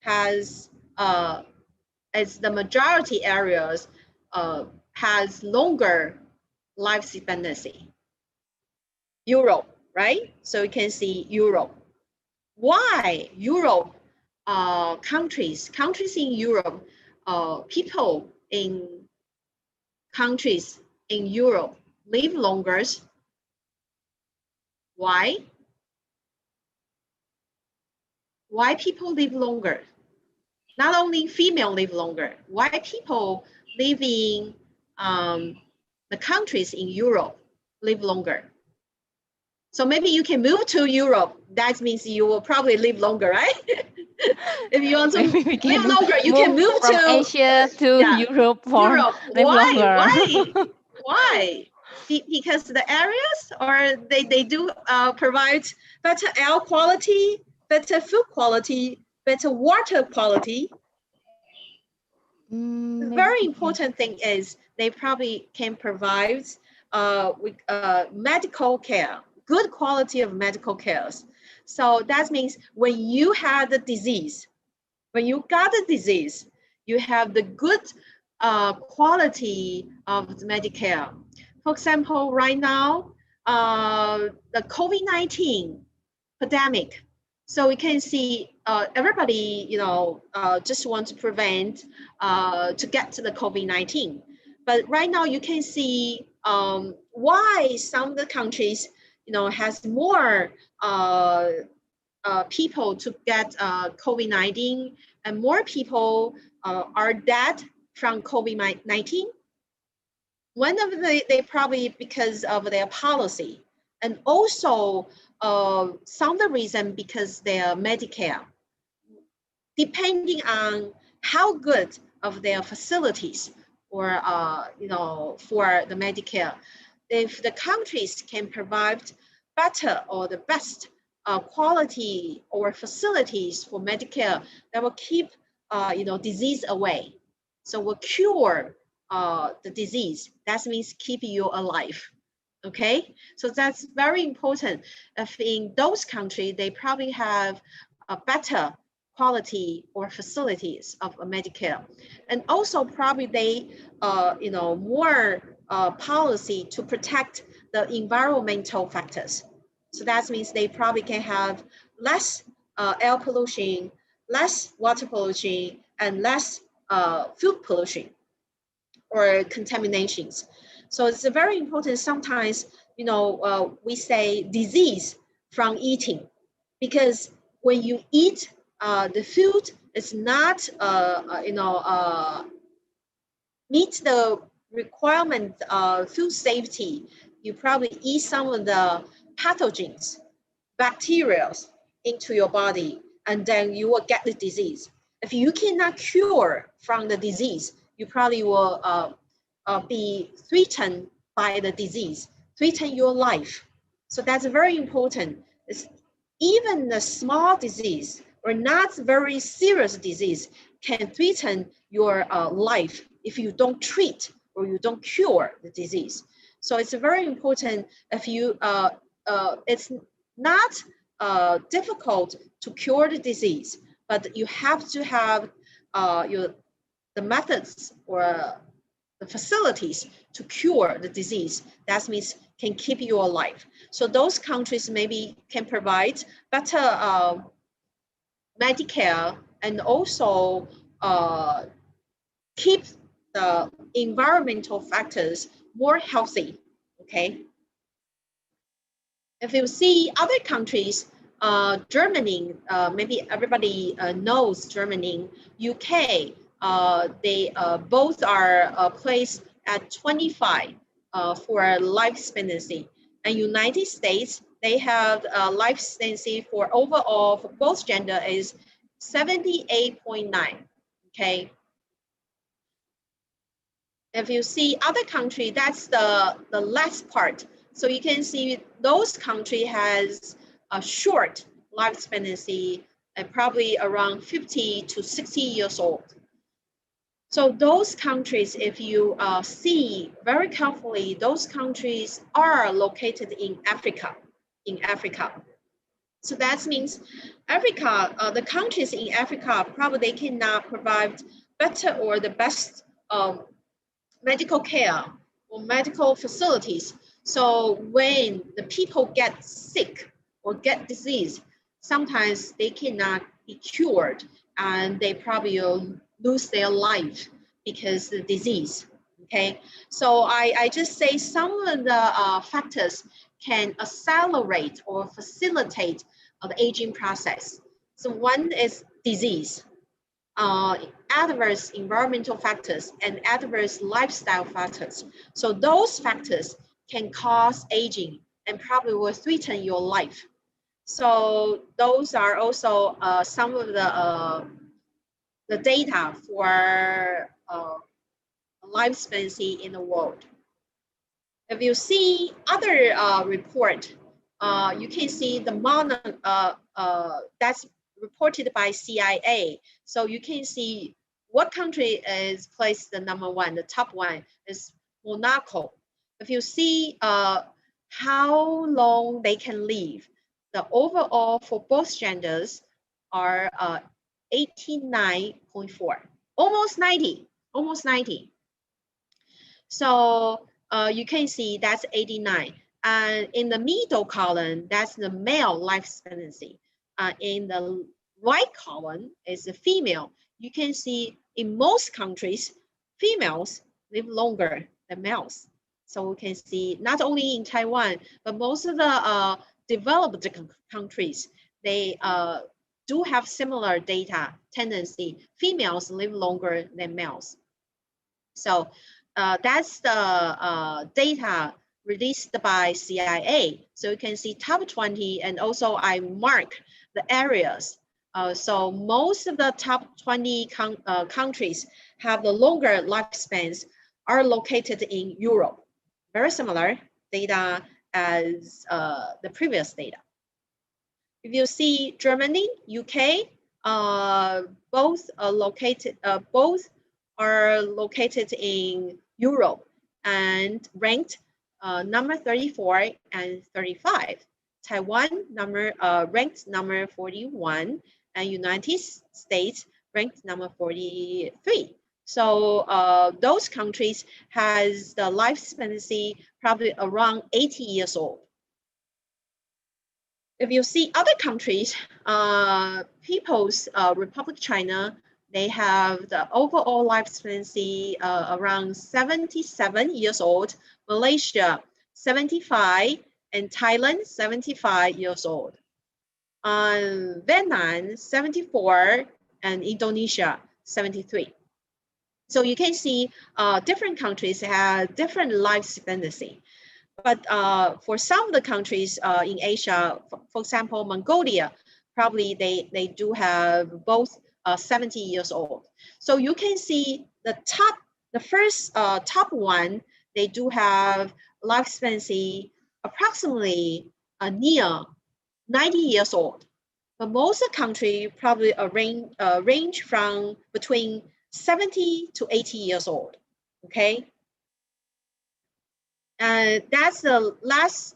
has as the majority areas has longer life expectancy? Europe, right? So you can see Europe. Why Europe countries in Europe, people in countries in Europe live longer? Why? Why people live longer? Not only female live longer. Why people live in the countries in Europe live longer? So maybe you can move to Europe. That means you will probably live longer, right? If you want to Maybe we live can longer, you can move move from to Asia to Europe for Europe. live Why? longer. Why? Because the areas, or they do provide better air quality, better food quality, better water quality. The Maybe. very important thing is they probably can provide medical care, good quality of medical cares. So that means when you have the disease, when you got the disease, you have the good quality of the Medicare. For example, right now, the COVID-19 pandemic. So we can see everybody, just want to prevent to get to the COVID-19. But right now you can see why some of the countries, has more people to get COVID-19 and more people are dead from COVID-19. One of they probably because of their policy, and also some of the reason because their Medicare, depending on how good of their facilities or for the Medicare, if the countries can provide better or the best quality or facilities for Medicare, that will keep disease away. So will cure the disease. That means keep you alive. Okay, so that's very important. If in those countries, they probably have a better quality or facilities of Medicare, and also probably they, more policy to protect the environmental factors. So that means they probably can have less air pollution, less water pollution, and less food pollution or contaminations. So it's very important. Sometimes, we say disease from eating, because when you eat the food, it's not, meet the requirement of food safety. You probably eat some of the pathogens, bacteria into your body, and then you will get the disease. If you cannot cure from the disease, you probably will be threatened by the disease, threaten your life. So that's very important. It's even a small disease or not very serious disease can threaten your life if you don't treat or you don't cure the disease. So it's very important. If you, it's not difficult to cure the disease, but you have to have the methods or the facilities to cure the disease. That means can keep you alive. So those countries maybe can provide better Medicare and also keep the environmental factors more healthy. Okay. If you see other countries, Germany, maybe everybody knows Germany, UK, they both are placed at 25 for life expectancy. And United States, they have life expectancy for overall for both gender is 78.9. Okay. If you see other country, that's the last part. So you can see those country has a short life expectancy and probably around 50 to 60 years old. So those countries, if you see very carefully, those countries are located in Africa. So that means Africa, the countries in Africa probably they cannot provide better or the best medical care or medical facilities. So when the people get sick or get disease, sometimes they cannot be cured and they probably will lose their life because of the disease. Okay, so I just say some of the factors can accelerate or facilitate the aging process. So one is disease. Adverse environmental factors and adverse lifestyle factors. So those factors can cause aging and probably will threaten your life. So those are also some of the data for life expectancy in the world. If you see other report, you can see the that's reported by CIA. So you can see what country is placed the number one. The top one is Monaco. If you see how long they can live, the overall for both genders are 89.4, almost 90, almost 90. So you can see that's 89. And in the middle column, that's the male life expectancy. In the right column is the female. You can see in most countries, females live longer than males. So we can see not only in Taiwan, but most of the developed countries, they do have similar data tendency. Females live longer than males. So that's the data released by CIA. So you can see top 20, and also I mark the areas. So most of the top 20 countries have the longer lifespans are located in Europe. Very similar data as the previous data. If you see Germany, UK, both are located in Europe and ranked number 34 and 35. Taiwan ranked number 41, and United States ranked number 43. So those countries has the life expectancy probably around 80 years old. If you see other countries, People's Republic China, they have the overall life expectancy around 77 years old. Malaysia, 75, and Thailand, 75 years old. Vietnam, 74, and Indonesia, 73. So you can see different countries have different life expectancy. But for some of the countries in Asia, for example, Mongolia, probably they do have both 70 years old. So you can see the first top one, they do have life expectancy approximately near 90 years old. But most of the country probably range from between 70 to 80 years old, okay? And that's the last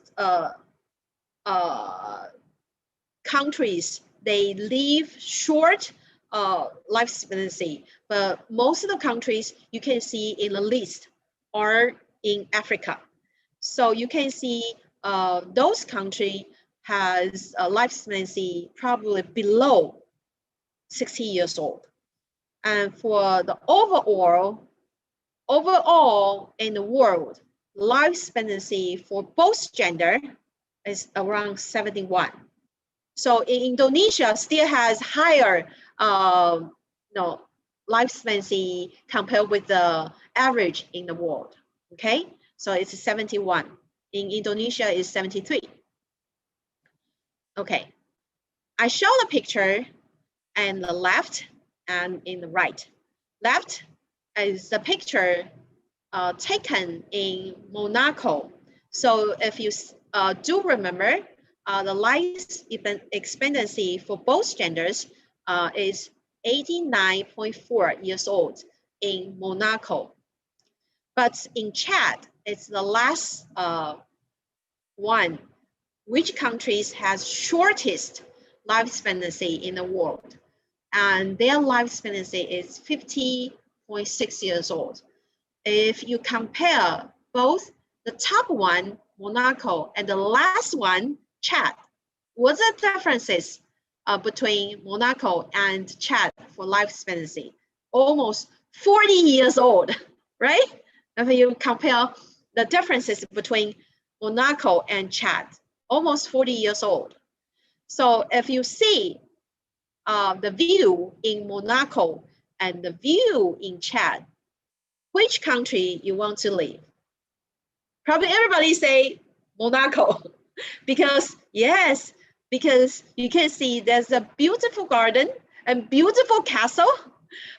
countries, they live short life expectancy, but most of the countries you can see in the list are in Africa. So you can see those countries has a life expectancy probably below 60 years old. And for the overall in the world, life expectancy for both gender is around 71. So in Indonesia still has higher life expectancy compared with the average in the world. Okay, so it's 71. In Indonesia is 73. Okay, I show the picture and the left and in the right. Left is the picture taken in Monaco. So if you do remember, the life expectancy for both genders is 89.4 years old in Monaco. But in Chad, it's the last one. Which countries has shortest life expectancy in the world? And their life expectancy is 50.6 years old. If you compare both the top one, Monaco, and the last one, Chad, what's the differences between Monaco and Chad for life expectancy? Almost 40 years old, right? If you compare the differences between Monaco and Chad, almost 40 years old. So if you see the view in Monaco and the view in Chad, which country you want to live? Probably everybody say Monaco because yes, because you can see there's a beautiful garden and beautiful castle,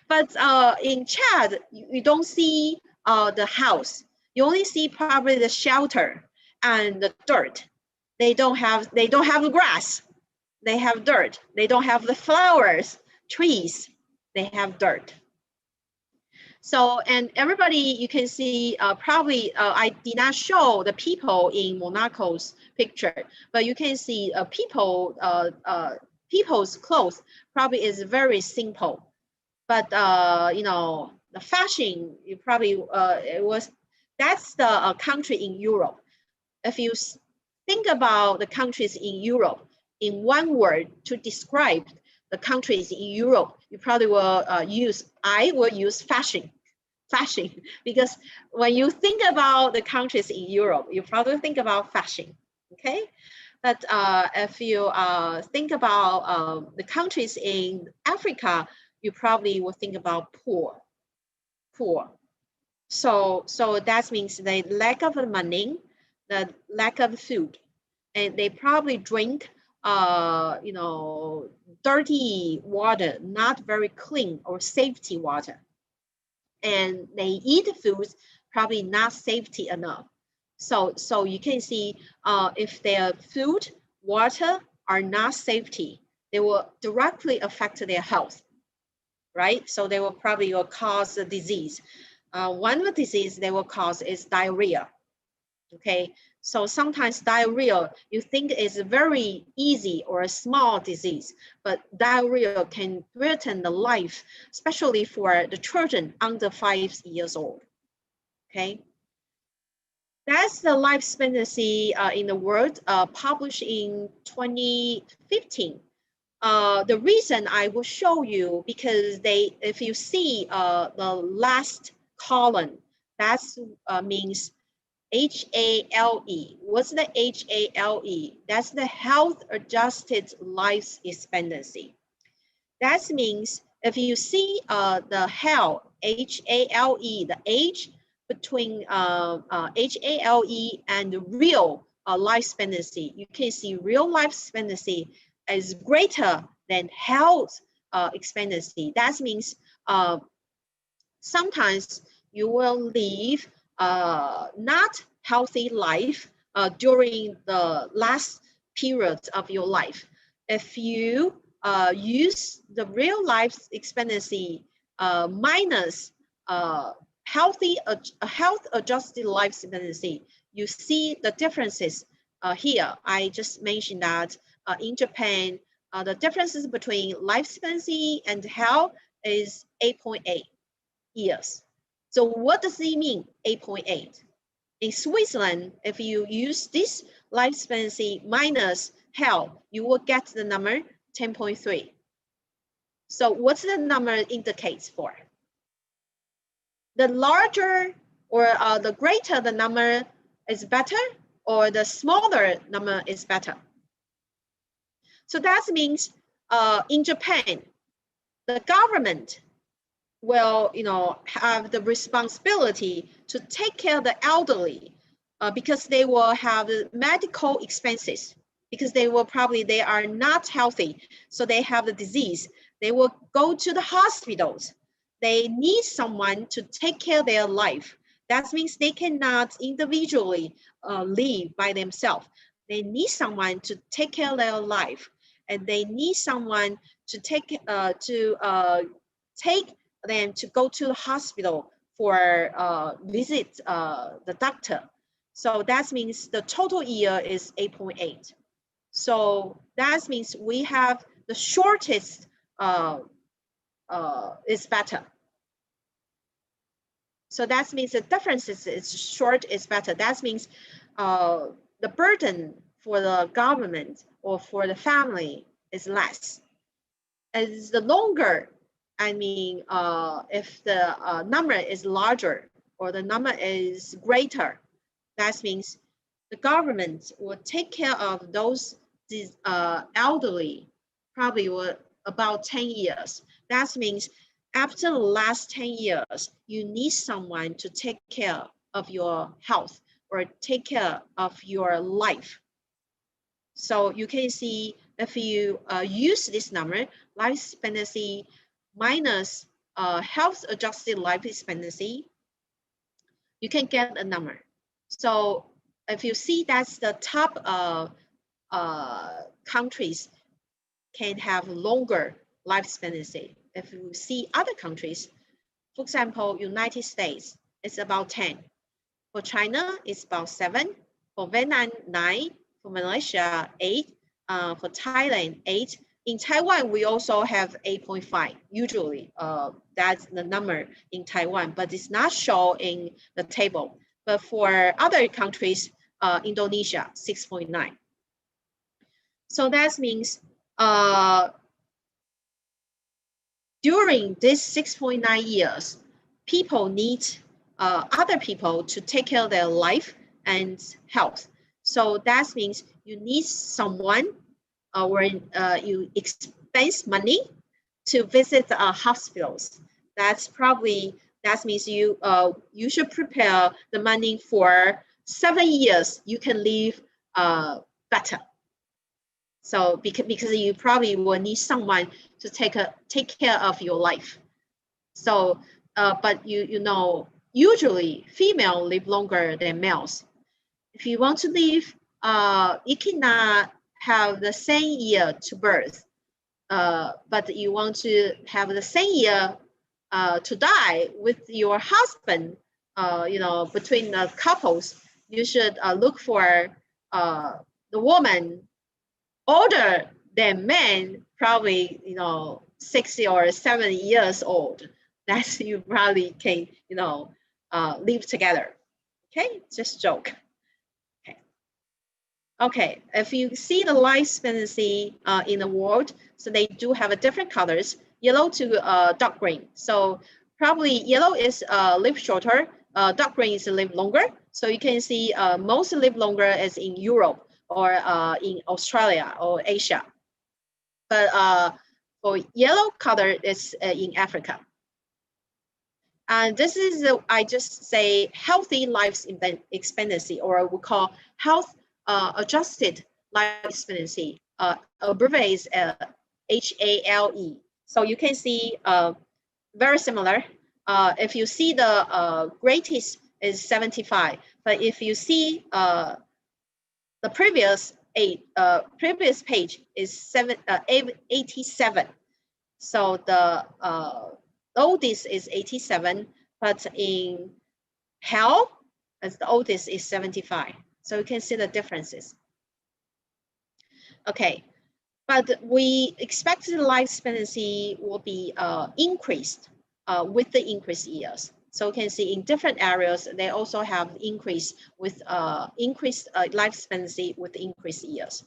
but in Chad you don't see the house. You only see probably the shelter and the dirt. They don't have the grass. They have dirt. They don't have the flowers, trees. They have dirt. So, and everybody, you can see probably, I did not show the people in Monaco's picture, but you can see people's clothes probably is very simple. But, you know, the fashion, you probably, it was That's the country in Europe. If you think about the countries in Europe in one word to describe the countries in Europe, you probably will I will use fashion, because when you think about the countries in Europe, you probably think about fashion, okay? But if you think about the countries in Africa, you probably will think about poor. So that means the lack of money, the lack of food, and they probably drink dirty water, not very clean or safety water. And they eat foods probably not safety enough. So you can see if their food, water are not safety, they will directly affect their health, right? So they will probably cause a disease. One of the disease they will cause is diarrhea. Okay, so sometimes diarrhea you think is a very easy or a small disease, but diarrhea can threaten the life, especially for the children under 5 years old. Okay, that's the life expectancy in the world, published in 2015. The reason I will show you, because if you see the last column, that means HALE. What's the HALE? That's the health adjusted life expectancy. That means if you see the HALE, the age between HALE and the real life expectancy, you can see real life expectancy is greater than health expectancy. That means sometimes you will live not healthy life during the last period of your life. If you use the real life expectancy minus health adjusted life expectancy, you see the differences here. I just mentioned that in Japan, the differences between life expectancy and health is 8.8 years. So what does it mean, 8.8? In Switzerland, if you use this life expectancy minus health, you will get the number 10.3. So what's the number indicates for? The larger or the greater the number is better, or the smaller number is better. So that means in Japan, the government will have the responsibility to take care of the elderly because they will have medical expenses, because they are not healthy, so they have the disease. They will go to the hospitals. They need someone to take care of their life. That means they cannot individually live by themselves. They need someone to take care of their life, and they need someone to take them to go to the hospital for visit the doctor. So that means the total year is 8.8. So that means we have the shortest is better. So that means the difference is short is better. That means the burden for the government or for the family is less. As the longer, I mean, if the number is larger or the number is greater, that means the government will take care of those elderly probably about 10 years. That means after the last 10 years, you need someone to take care of your health or take care of your life. So you can see if you use this number, life expectancy minus health adjusted life expectancy, you can get a number. So if you see that's the top countries can have longer life expectancy. If you see other countries, for example, United States, it's about 10. For China, it's about 7. For Vietnam, 9. For Malaysia, 8. For Thailand, 8. In Taiwan, we also have 8.5. Usually, that's the number in Taiwan, but it's not shown in the table. but for other countries, Indonesia 6.9. So that means during these 6.9 years, people need other people to take care of their life and health. So that means you need someone or you expense money to visit hospitals. That means you should prepare the money for 7 years. You can live better. So because you probably will need someone to take care of your life. So but you know, usually female live longer than males. If you want to live, you cannot have the same year to birth, but you want to have the same year to die with your husband. You know, between the couples, you should look for the woman older than men, probably, you know, 60 or 70 years old. That you probably can, you know, live together. Okay, just joke. Okay, if you see the life expectancy in the world, so they do have a different colors, yellow to dark green. So probably yellow is live shorter, dark green is live longer. So you can see most live longer is in Europe or in Australia or Asia. But for yellow color, it's in Africa. And this is, I just say, healthy life expectancy, or we call health adjusted life expectancy, abbreviates HALE. So you can see very similar. If you see the greatest is 75, but if you see the previous page is 87. So the oldest is 87, but in hell, as the oldest is 75. So you can see the differences. Okay, but we expect the life expectancy will be increased with the increased years. So you can see in different areas, they also have increase with increased life expectancy with increased years.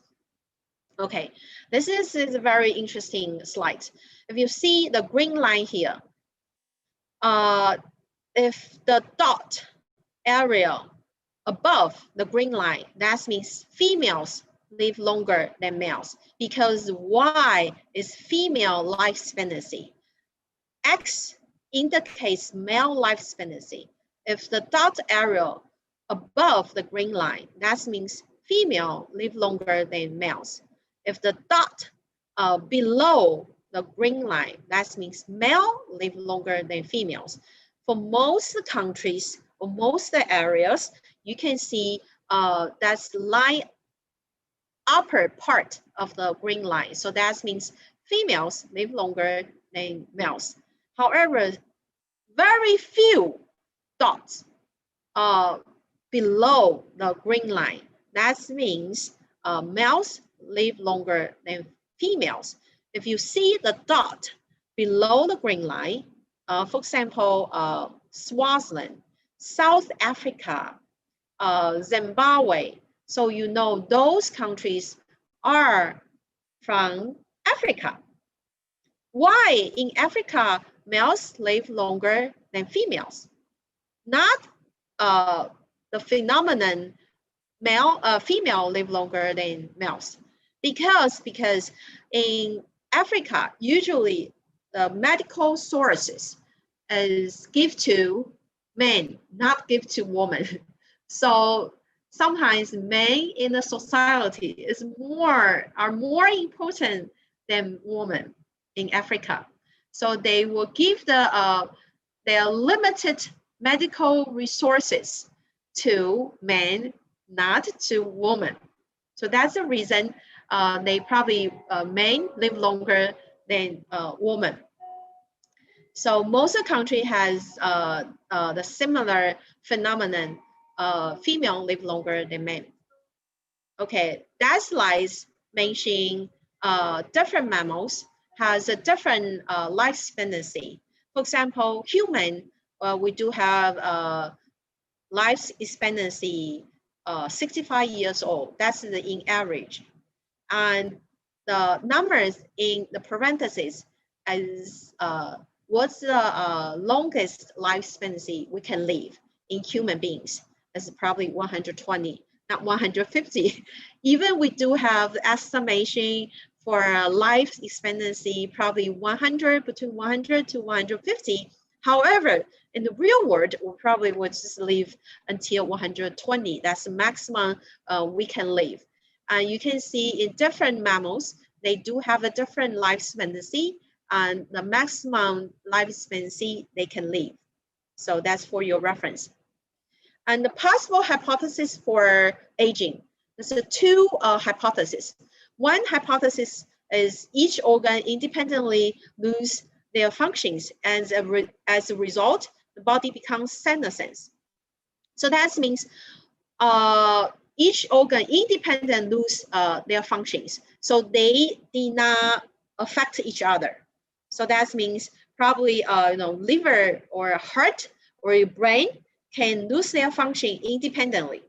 Okay, this is a very interesting slide. If you see the green line here, if the dot area above the green line, that means females live longer than males, because Y is female life expectancy. X indicates male life expectancy. If the dot area above the green line, that means female live longer than males. If the dot below the green line, that means male live longer than females. For most countries or most areas, you can see that's line upper part of the green line. So that means females live longer than males. However, very few dots below the green line. That means males live longer than females. If you see the dot below the green line, for example, Swaziland, South Africa, Zimbabwe, so you know those countries are from Africa. Why in Africa males live longer than females? Not the phenomenon female live longer than males, because in Africa usually the medical sources is give to men, not give to women. So sometimes men in the society are more important than women in Africa. So they will give their limited medical resources to men, not to women. So that's the reason they probably men live longer than women. So most of the country has the similar phenomenon. Female live longer than men. Okay, that slide mentioning different mammals has a different life expectancy. For example, human, we do have life expectancy 65 years old. That's the in average. And the numbers in the parentheses is what's the longest life expectancy we can live in human beings. It's probably 120, not 150. Even we do have estimation for life expectancy, probably 100, between 100 to 150. However, in the real world, we probably would just live until 120. That's the maximum we can live. And you can see in different mammals, they do have a different life expectancy and the maximum life expectancy they can live. So that's for your reference. And the possible hypothesis for aging. There's two hypotheses. One hypothesis is each organ independently lose their functions, and as a result, the body becomes senescent. So that means each organ independent lose their functions. So they did not affect each other. So that means probably liver or heart or your brain can lose their function independently.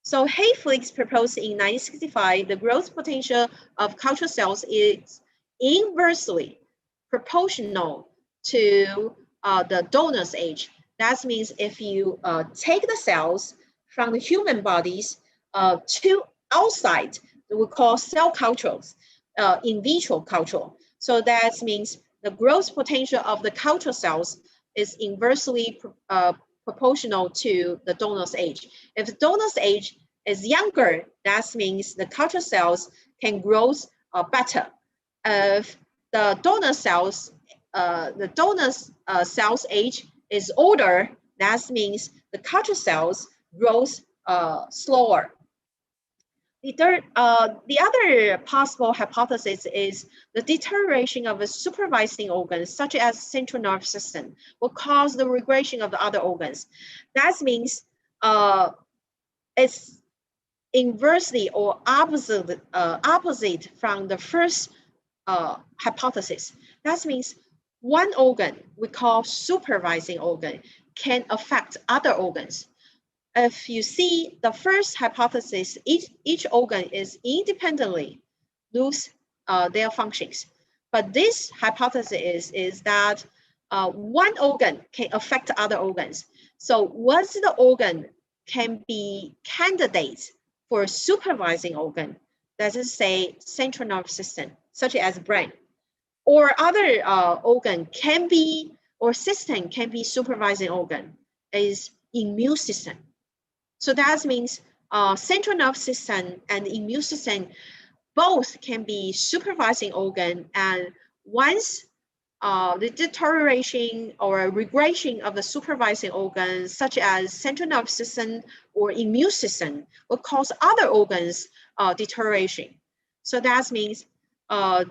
So Hayflick proposed in 1965 the growth potential of cultural cells is inversely proportional to the donor's age. That means if you take the cells from the human bodies to outside, we call cell cultures, in vitro culture. So that means the growth potential of the culture cells is inversely proportional to the donor's age. If the donor's age is younger, that means the culture cells can grow better. If the donor cells, cell's age is older, that means the culture cells grows slower. The other possible hypothesis is the deterioration of a supervising organ, such as central nervous system, will cause the regression of the other organs. That means it's inversely or opposite from the first hypothesis. That means one organ we call supervising organ can affect other organs. If you see the first hypothesis, each organ is independently lose their functions. But this hypothesis is that one organ can affect other organs. So once the organ can be candidates for supervising organ, that is say central nervous system, such as brain, or other organ can be, or system can be supervising organ, is immune system. So that means central nervous system and immune system both can be supervising organ, and once the deterioration or regression of the supervising organs, such as central nervous system or immune system, will cause other organs deterioration. So that means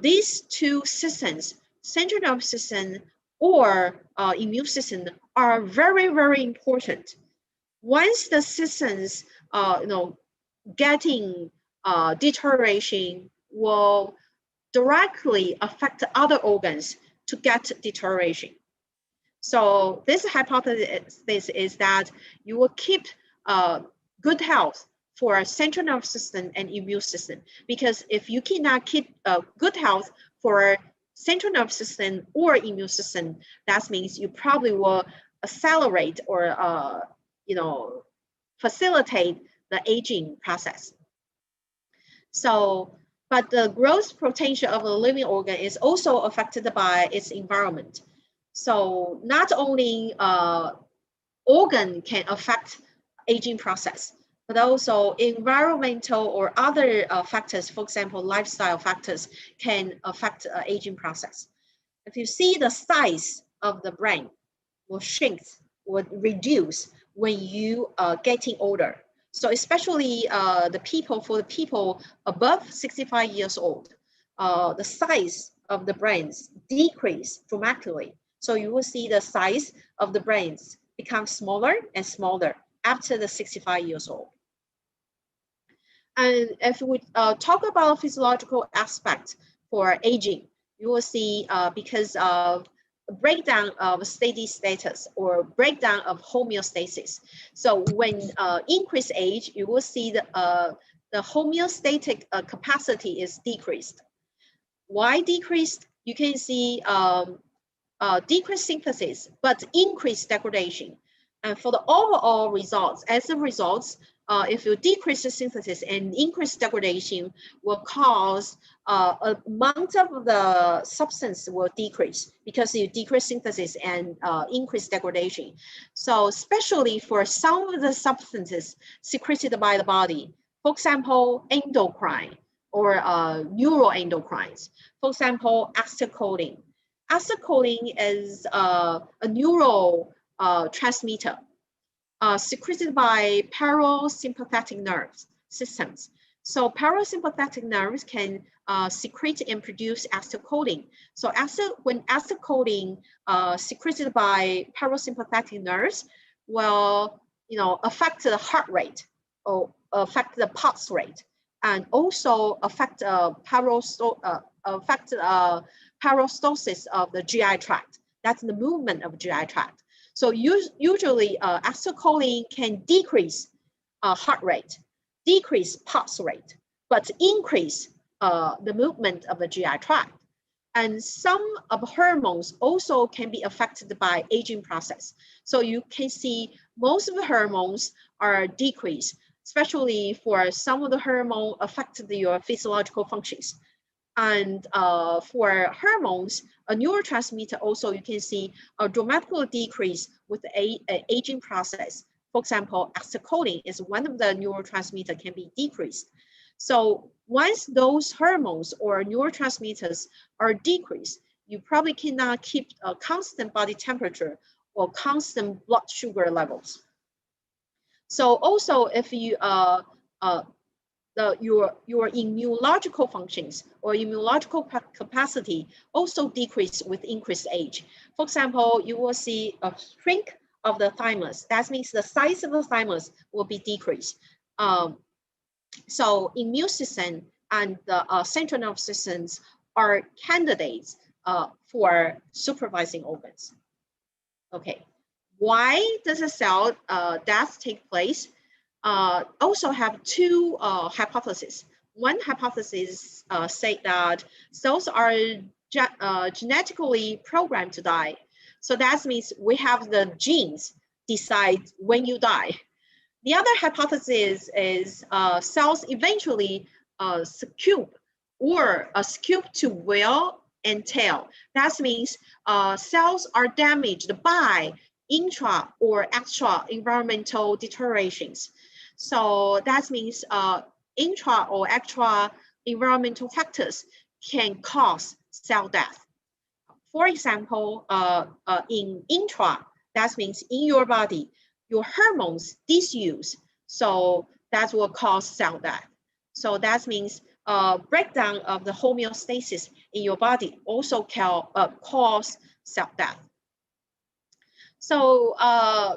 these two systems, central nervous system or immune system, are very, very important. Once the systems, getting deterioration will directly affect other organs to get deterioration. So this hypothesis is that you will keep good health for central nervous system and immune system, because if you cannot keep good health for central nervous system or immune system, that means you probably will accelerate or facilitate the aging process. So, but the growth potential of a living organ is also affected by its environment. So not only organ can affect aging process, but also environmental or other factors, for example, lifestyle factors, can affect aging process. If you see the size of the brain will shrink, will reduce when you are getting older. So especially for the people above 65 years old, the size of the brains decrease dramatically. So you will see the size of the brains become smaller and smaller after the 65 years old. And if we talk about physiological aspect for aging, you will see because of breakdown of steady status or breakdown of homeostasis. So when increased age, you will see the homeostatic capacity is decreased. Why decreased? You can see decreased synthesis, but increased degradation. And for the overall results, as a result, if you decrease the synthesis and increase degradation, will cause amount of the substance will decrease because you decrease synthesis and increase degradation. So especially for some of the substances secreted by the body, for example, endocrine or neuroendocrines, for example, acetylcholine. Acetylcholine is a neurotransmitter secreted by parasympathetic nerves systems. So parasympathetic nerves can secrete and produce acetylcholine. So when acetylcholine secreted by parasympathetic nerves will affect the heart rate or affect the pulse rate, and also affect peristalsis of the GI tract. That's the movement of GI tract. So usually acetylcholine can decrease heart rate, decrease pulse rate, but increase the movement of the GI tract. And some of hormones also can be affected by aging process. So you can see most of the hormones are decreased, especially for some of the hormone affected your physiological functions. And for hormones, a neurotransmitter also you can see a dramatic decrease with a aging process. For example, acetylcholine is one of the neurotransmitter can be decreased. So once those hormones or neurotransmitters are decreased, you probably cannot keep a constant body temperature or constant blood sugar levels. So also if you your immunological functions or immunological capacity also decrease with increased age. For example, you will see a shrink of the thymus. That means the size of the thymus will be decreased. So immune system and the central nervous systems are candidates for supervising organs. Okay, why does a cell death take place? Also have two hypotheses. One hypothesis say that cells are genetically programmed to die. So that means we have the genes decide when you die. The other hypothesis is cells eventually succumb to wear and tear. That means cells are damaged by intra or extra environmental deteriorations. So that means intra or extra environmental factors can cause cell death. For example, in intra, that means in your body, your hormones disuse, so that will cause cell death. So that means breakdown of the homeostasis in your body also can cause cell death. So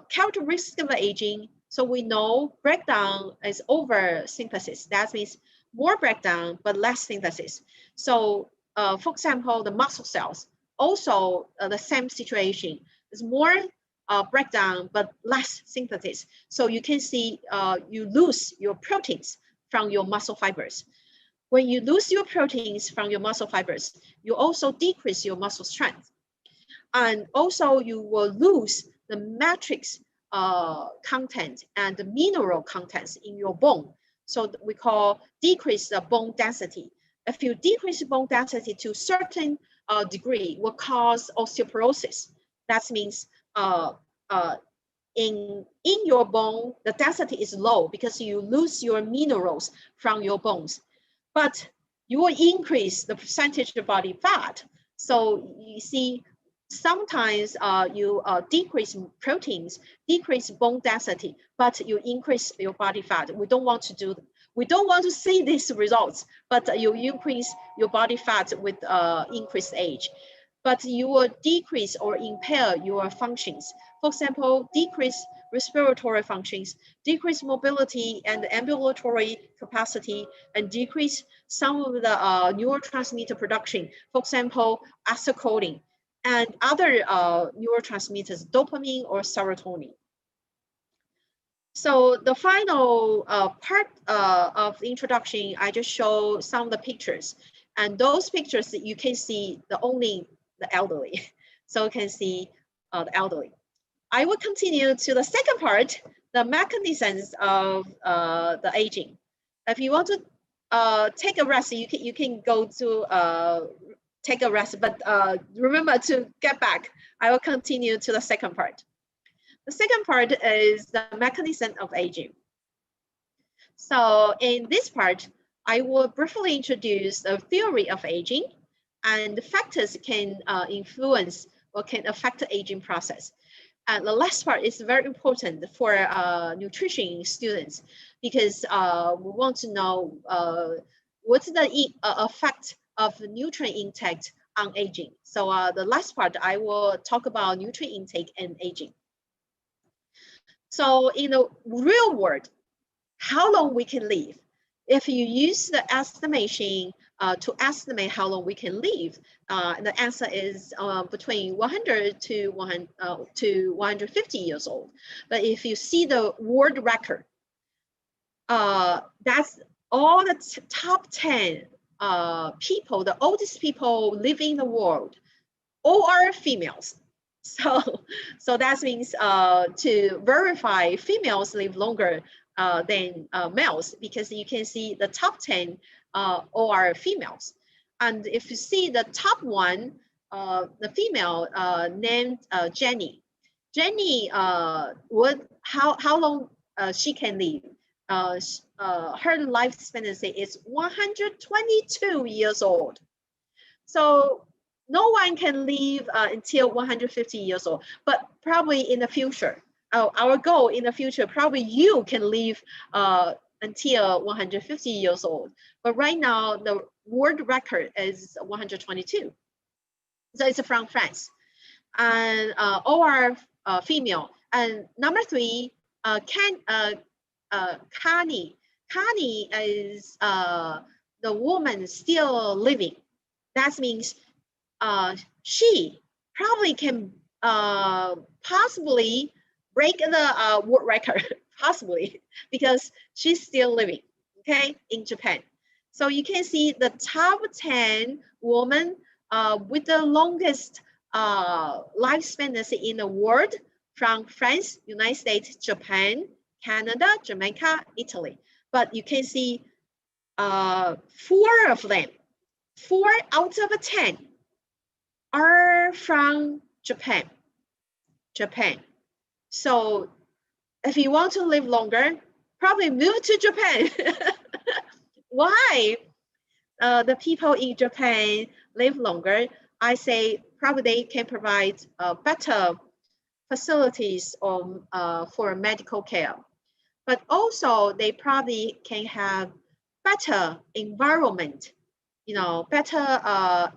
characteristic of aging, so we know breakdown is over synthesis. That means more breakdown, but less synthesis. So for example, the muscle cells, also the same situation. It's more breakdown, but less synthesis. So you can see you lose your proteins from your muscle fibers. When you lose your proteins from your muscle fibers, you also decrease your muscle strength. And also you will lose the matrix content and the mineral contents in your bone. So we call decrease the bone density. If you decrease bone density to a certain degree, will cause osteoporosis. That means in your bone, the density is low because you lose your minerals from your bones. But you will increase the percentage of body fat. So you see, sometimes you decrease proteins, decrease bone density, but you increase your body fat. We don't want to see these results, but you increase your body fat with increased age. But you will decrease or impair your functions. For example, decrease respiratory functions, decrease mobility and ambulatory capacity, and decrease some of the neurotransmitter production. For example, acetylcholine. and other neurotransmitters, dopamine or serotonin. So the final part of the introduction, I just show some of the pictures, and those pictures that you can see only the elderly. So you can see the elderly. I will continue to the second part, the mechanisms of the aging. If you want to take a rest, you can go to take a rest, but remember to get back. I will continue to the second part. The second part is the mechanism of aging. So in this part, I will briefly introduce the theory of aging and the factors can influence or can affect the aging process. And the last part is very important for nutrition students because we want to know what's the effect of nutrient intake on aging. So the last part, I will talk about nutrient intake and aging. So in the real world, how long we can live? If you use the estimation to estimate how long we can live, the answer is between 100 to 150 years old. But if you see the world record, that's all the top 10 people, the oldest people living in the world, all are females. So that means to verify females live longer than males, because you can see the top 10 all are females. And if you see the top one, the female named Jenny. Jenny would how long she can live. Her life expectancy is 122 years old. So no one can live until 150 years old, but probably in the future, our goal in the future, probably you can live until 150 years old. But right now, the world record is 122. So it's from France. And all are female. And number 3, Connie. Connie is the woman still living. That means she probably can possibly break the world record, possibly, because she's still living, okay, in Japan. So you can see the top 10 women with the longest life expectancy in the world from France, United States, Japan, Canada, Jamaica, Italy. But you can see 4 of them, 4 out of 10 are from Japan. So if you want to live longer, probably move to Japan. Why? The people in Japan live longer. I say probably they can provide better facilities for medical care. But also they probably can have better environment, better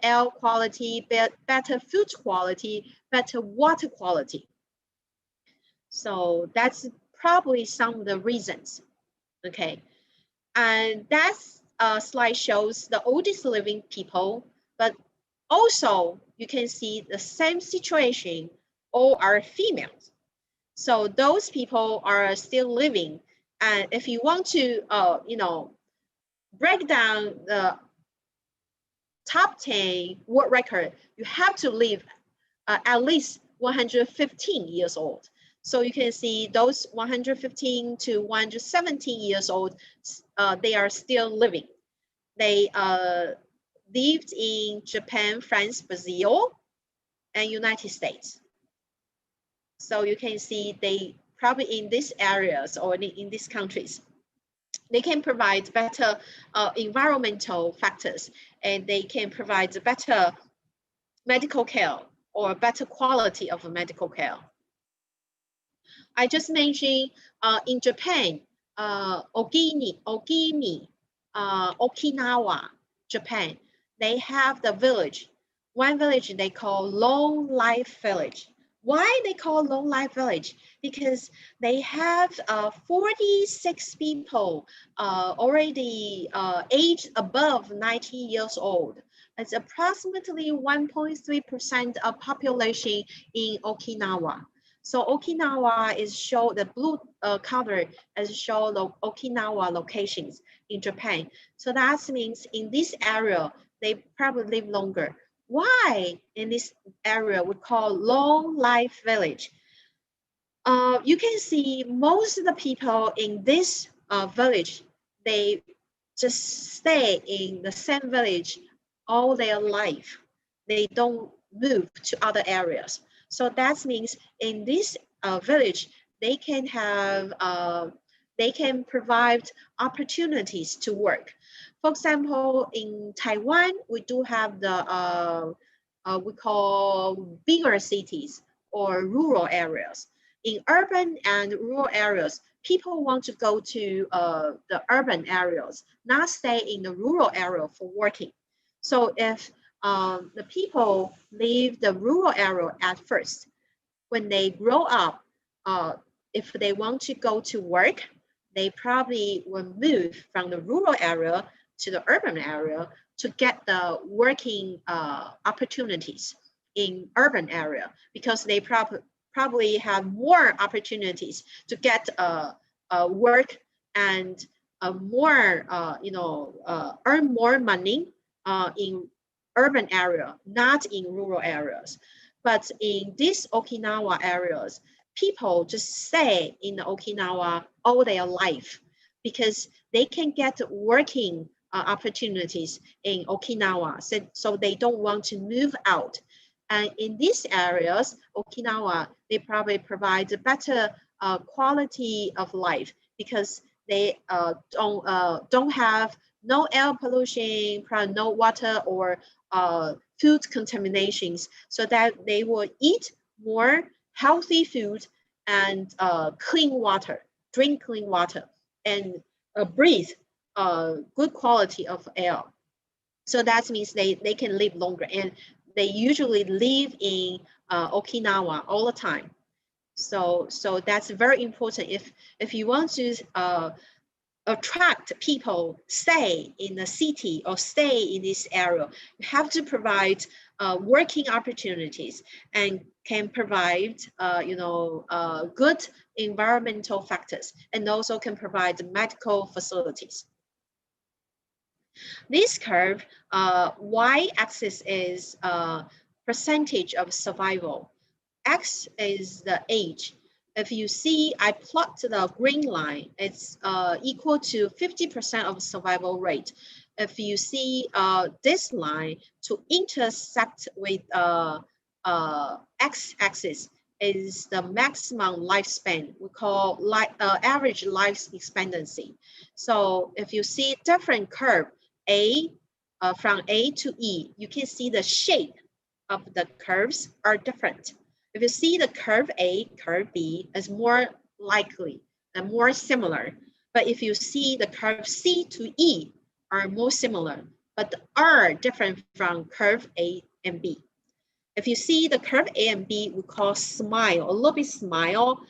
air quality, better food quality, better water quality. So that's probably some of the reasons, okay? And that slide shows the oldest living people, but also you can see the same situation, all are females. So those people are still living. And if you want to, break down the top 10 world record, you have to live at least 115 years old. So you can see those 115 to 117 years old, they are still living. They lived in Japan, France, Brazil, and United States. So you can see they probably in these areas or in these countries, they can provide better environmental factors, and they can provide better medical care or better quality of medical care. I just mentioned in Japan, Okinawa, Japan, they have the village. One village they call Long Life Village. Why they call Long Life Village? Because they have 46 people already aged above 90 years old. It's approximately 1.3% of population in Okinawa. So Okinawa is show the blue color as show the Okinawa locations in Japan. So that means in this area, they probably live longer. Why in this area we call long life village? You can see most of the people in this village, they just stay in the same village all their life. They don't move to other areas. So that means in this village, they can have, they can provide opportunities to work. For example, in Taiwan, we do have the, we call bigger cities or rural areas. In urban and rural areas, people want to go to the urban areas, not stay in the rural area for working. So if the people leave the rural area at first, when they grow up, if they want to go to work, they probably will move from the rural area to the urban area to get the working opportunities in urban area, because they probably have more opportunities to get work and more, earn more money in urban area, not in rural areas. But in these Okinawa areas, people just stay in Okinawa all their life because they can get working opportunities in Okinawa. So they don't want to move out. And in these areas, Okinawa, they probably provide a better quality of life because they don't have no air pollution, probably no water or food contaminations, so that they will eat more healthy food and clean water, drink clean water, and breathe good quality of air. So that means they can live longer, and they usually live in Okinawa all the time. So that's very important. If you want to attract people stay in the city or stay in this area, you have to provide working opportunities and can provide good environmental factors, and also can provide medical facilities. This curve, y-axis is percentage of survival. X is the age. If you see, I plot the green line, it's equal to 50% of survival rate. If you see this line to intersect with x-axis is the maximum lifespan. We call average life expectancy. So if you see different curve, from A to E, you can see the shape of the curves are different. If you see the curve A, curve B is more likely and more similar. But if you see the curve C to E are more similar, but are different from curve A and B. If you see the curve A and B, we call smile, a little bit smile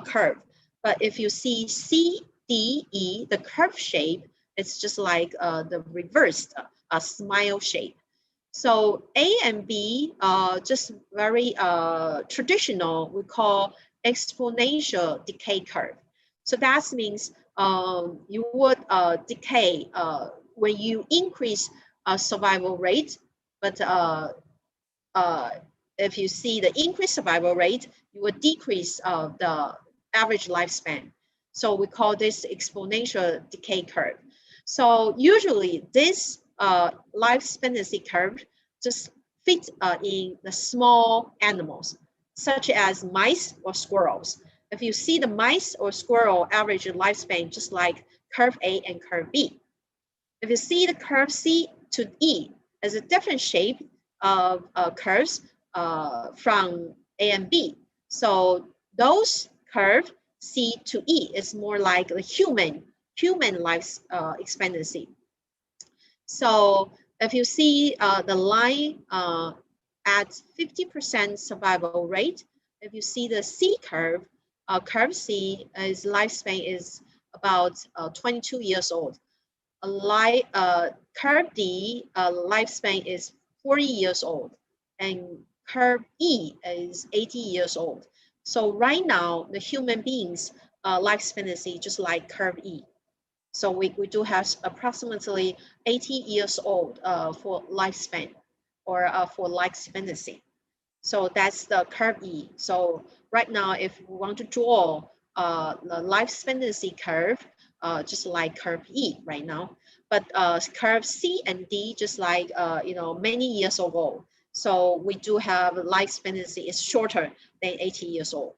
curve. But if you see C, D, E, the curve shape, it's just like the reversed smile shape. So A and B just very traditional, we call exponential decay curve. So that means you would decay when you increase survival rate, but if you see the increased survival rate, you will decrease the average lifespan. So we call this exponential decay curve. So usually this life expectancy curve just fit in the small animals, such as mice or squirrels. If you see the mice or squirrel average lifespan, just like curve A and curve B. If you see the curve C to E as a different shape of curves from A and B. So those curve C to E is more like the human life expectancy. So if you see the line at 50% survival rate, if you see the C curve, curve C is lifespan is about 22 years old. Curve D lifespan is 40 years old, and curve E is 80 years old. So right now, the human beings' life expectancy just like curve E. So we do have approximately 80 years old for lifespan, or for life expectancy. So that's the curve E. So right now, if we want to draw the life expectancy curve, just like curve E right now, but curve C and D just like many years ago. So we do have life expectancy is shorter than 80 years old.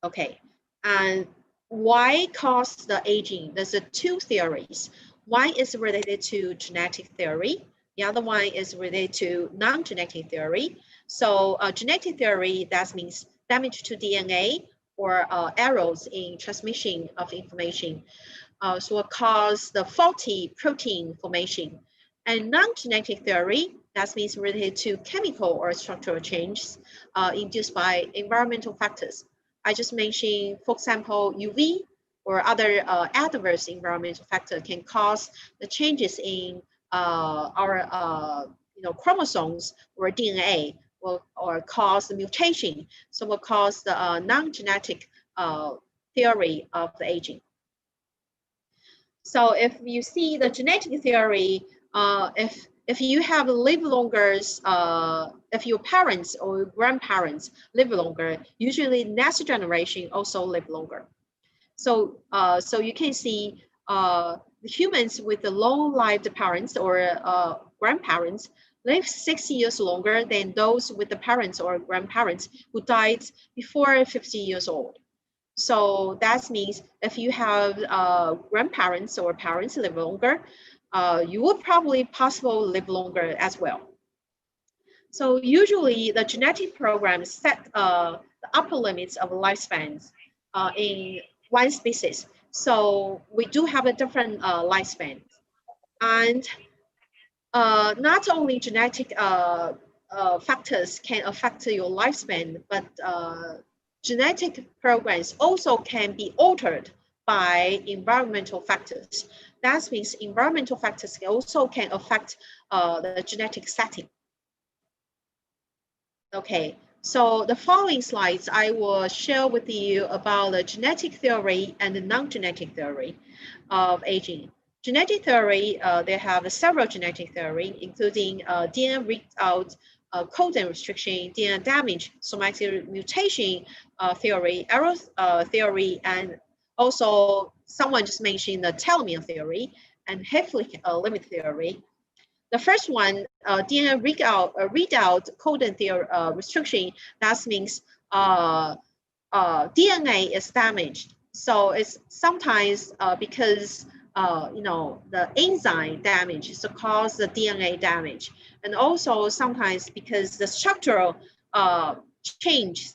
Okay, and why cause the aging? There's two theories. One is related to genetic theory. The other one is related to non-genetic theory. So genetic theory, that means damage to DNA or errors in transmission of information. So will cause the faulty protein formation. And non-genetic theory, that means related to chemical or structural changes induced by environmental factors. I just mentioned, for example, UV or other adverse environmental factor can cause the changes in our chromosomes or DNA, or cause the mutation. So will cause the non-genetic theory of the aging. So if you see the genetic theory, if you have lived longer, if your parents or grandparents live longer, usually next generation also live longer. So so you can see the humans with the long-lived parents or grandparents live 6 years longer than those with the parents or grandparents who died before 50 years old. So that means if you have grandparents or parents live longer, you will probably possibly live longer as well. So usually the genetic programs set the upper limits of lifespans in one species. So we do have a different lifespan. And not only genetic factors can affect your lifespan, but genetic programs also can be altered by environmental factors. That means environmental factors also can affect the genetic setting. Okay, so the following slides, I will share with you about the genetic theory and the non-genetic theory of aging. Genetic theory, they have several genetic theory, including DNA readout, codon restriction, DNA damage, somatic mutation theory, error theory, and also someone just mentioned the telomere theory and half-life limit theory. The first one, DNA readout codon theory restriction, that means DNA is damaged. So it's sometimes because the enzyme damage is cause the DNA damage, and also sometimes because the structural change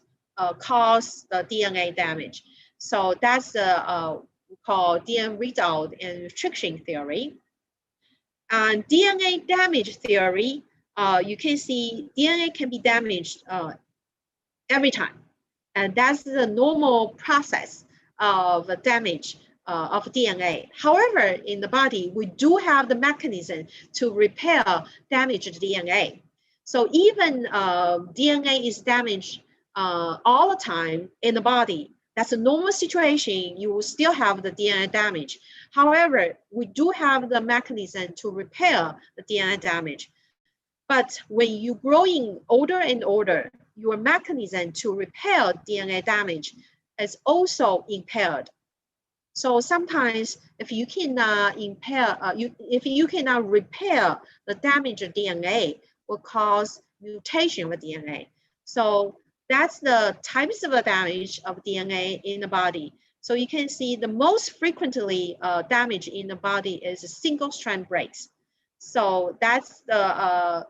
cause the DNA damage. So that's the we call DNA readout and restriction theory. And DNA damage theory, you can see DNA can be damaged every time. And that's the normal process of damage of DNA. However, in the body, we do have the mechanism to repair damaged DNA. So even DNA is damaged all the time in the body, that's a normal situation, you will still have the DNA damage. However, we do have the mechanism to repair the DNA damage. But when you growing older and older, your mechanism to repair DNA damage is also impaired. So sometimes if you cannot if you cannot repair the damaged DNA, will cause mutation of DNA. So that's the types of the damage of DNA in the body. So you can see the most frequently damage in the body is single strand breaks. So that's the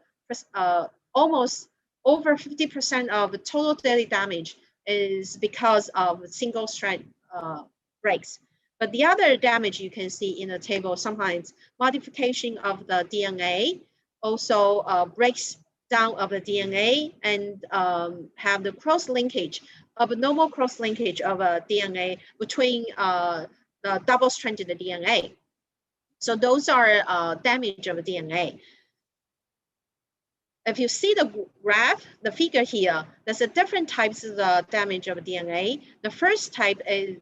almost over 50% of the total daily damage is because of single strand breaks. But the other damage you can see in the table, sometimes modification of the DNA also breaks down of the DNA and have the cross linkage of a normal cross linkage of a DNA between the double-stranded DNA. So those are damage of DNA. if you see the graph, the figure here, there's a different types of the damage of DNA. The first type is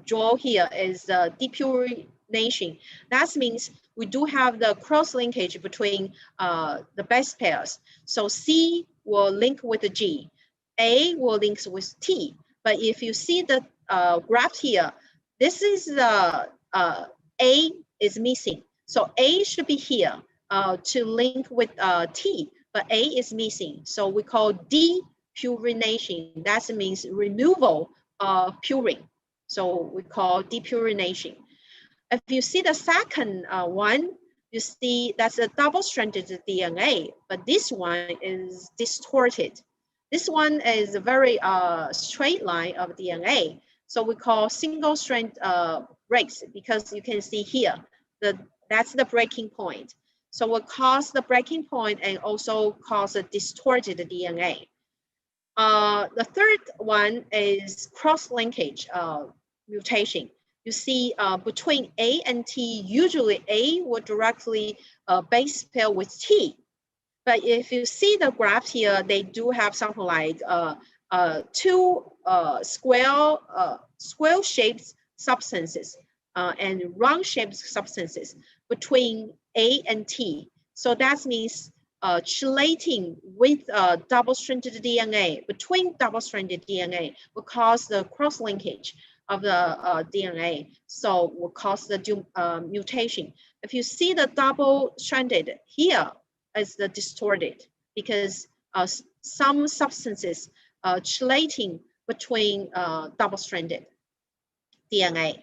draw here is depurination. That means we do have the cross linkage between the base pairs. So C will link with the G, A will link with T. But if you see the graph here, this is the A is missing. So A should be here to link with T, but A is missing. So we call depurination. That means removal of purine. So we call depurination. If you see the second one, you see that's a double-stranded DNA, but this one is distorted. This one is a very straight line of DNA. So we call single-strand breaks, because you can see here, that's the breaking point. So what cause the breaking point and also cause a distorted DNA. The third one is cross-linkage mutation. You see between A and T, usually A will directly base pair with T. But if you see the graph here, they do have something like two square-shaped substances and round-shaped substances between A and T. So that means chelating with double-stranded DNA, between double-stranded DNA will cause the cross-linkage of the DNA, so will cause the mutation. If you see the double-stranded here is the distorted, because some substances chelating between double-stranded DNA.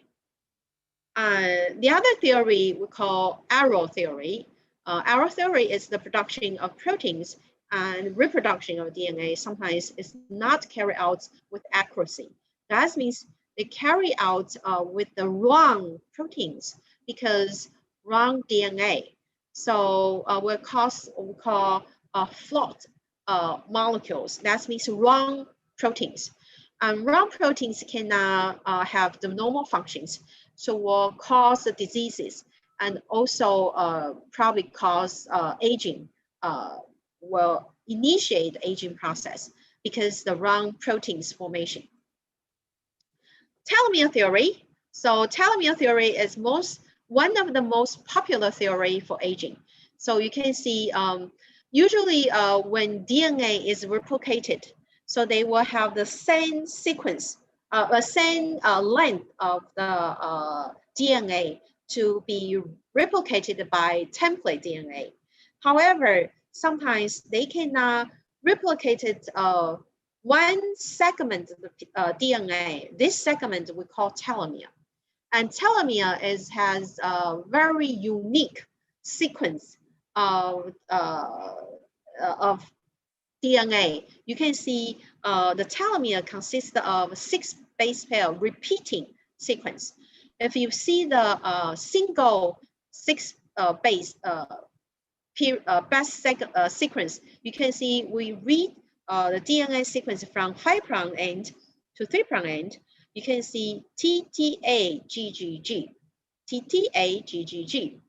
The other theory we call arrow theory. Arrow theory is the production of proteins and reproduction of DNA sometimes is not carried out with accuracy. That means they carry out with the wrong proteins because wrong DNA. So we call flawed molecules. That means wrong proteins. And wrong proteins cannot have the normal functions, so will cause the diseases and also probably cause aging, will initiate the aging process because the wrong proteins formation. Telomere theory. So telomere theory is one of the most popular theory for aging. So you can see usually when DNA is replicated, so they will have the same sequence, same length of the DNA to be replicated by template DNA. However, sometimes they cannot replicate it one segment of the DNA. This segment we call telomere. And telomere has a very unique sequence of DNA. You can see the telomere consists of 6 base pair repeating sequence. If you see the single 6 base sequence, you can see we read the DNA sequence from 5' end to 3' end. You can see TTAGGG, TTAGGG.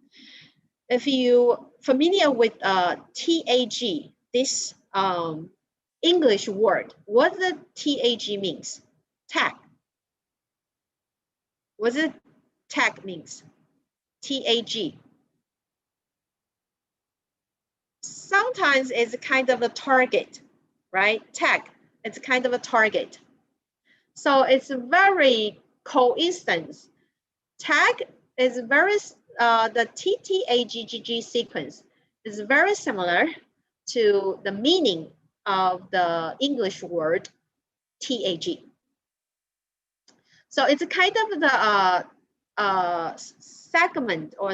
If you familiar with TAG, this English word, what the TAG means? Tag. What does tag means? TAG. Sometimes it's kind of a target, right? Tag, it's kind of a target. So it's very coincidence. Tag is very, the TTAGGG sequence is very similar to the meaning of the English word TAG. So it's kind of the segment or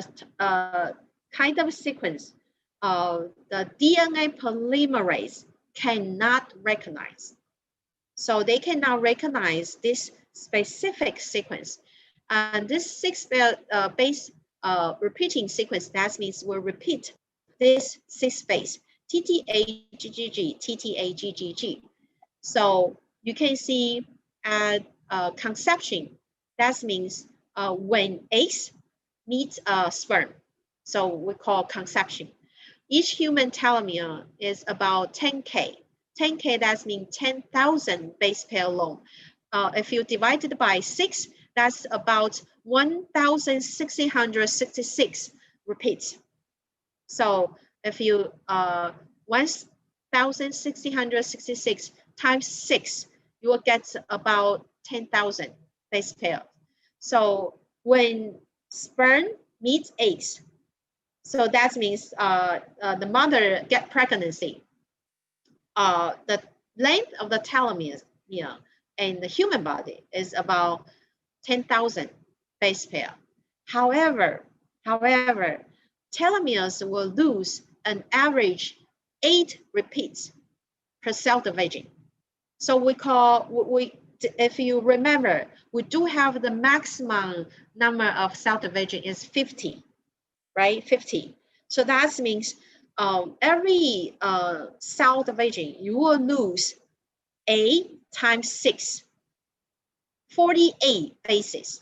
kind of sequence the DNA polymerase cannot recognize. So they cannot recognize this specific sequence. And this 6 base repeating sequence, that means we'll repeat this 6 base, TTAGGG, TTAGGG. So you can see at conception, that means when eggs meet sperm. So we call conception. each human telomere is about 10K. 10K, that means 10,000 base pair long. If you divide it by 6, that's about 1,666 repeats. So if you 1,666 times 6, you will get about 10,000 base pair. So when sperm meets eggs, so that means the mother get pregnancy. The length of the telomere in the human body is about 10,000 base pair. However, telomeres will lose an average 8 repeats per cell division. So if you remember, we do have the maximum number of cell division is 50, right? 50. So that means every cell division, you will lose 8 times 6, 48 bases.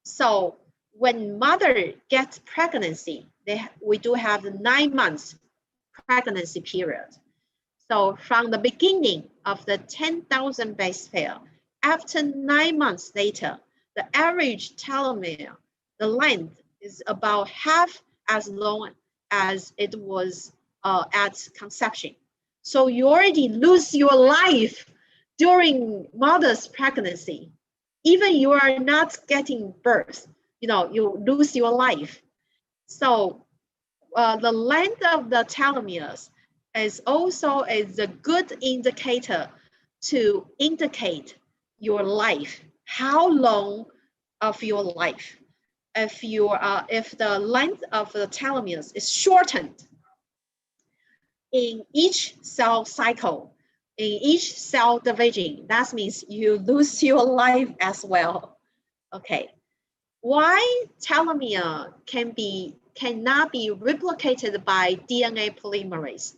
So when mother gets pregnancy, we do have the 9 months pregnancy period. So from the beginning of the 10,000 base pair, after 9 months later, the average telomere, the length is about half as long as it was at conception. So you already lose your life during mother's pregnancy. Even you are not getting birth, you lose your life. So the length of the telomeres is also a good indicator to indicate your life, how long of your life. If the length of the telomeres is shortened in each cell cycle, in each cell division, that means you lose your life as well. Okay, why telomere cannot be replicated by DNA polymerase?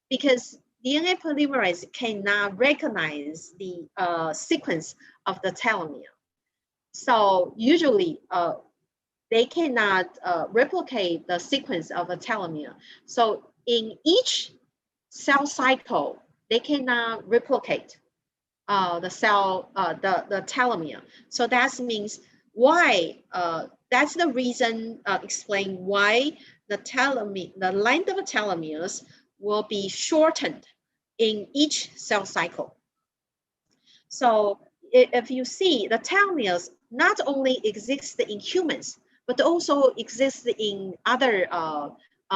Because DNA polymerase cannot recognize the sequence of the telomere. So usually they cannot replicate the sequence of a telomere. So in each cell cycle, they cannot replicate the telomere. So that means why, that's the reason explain why the length of the telomeres will be shortened in each cell cycle. So if you see, the telomeres not only exist in humans, but also exist in other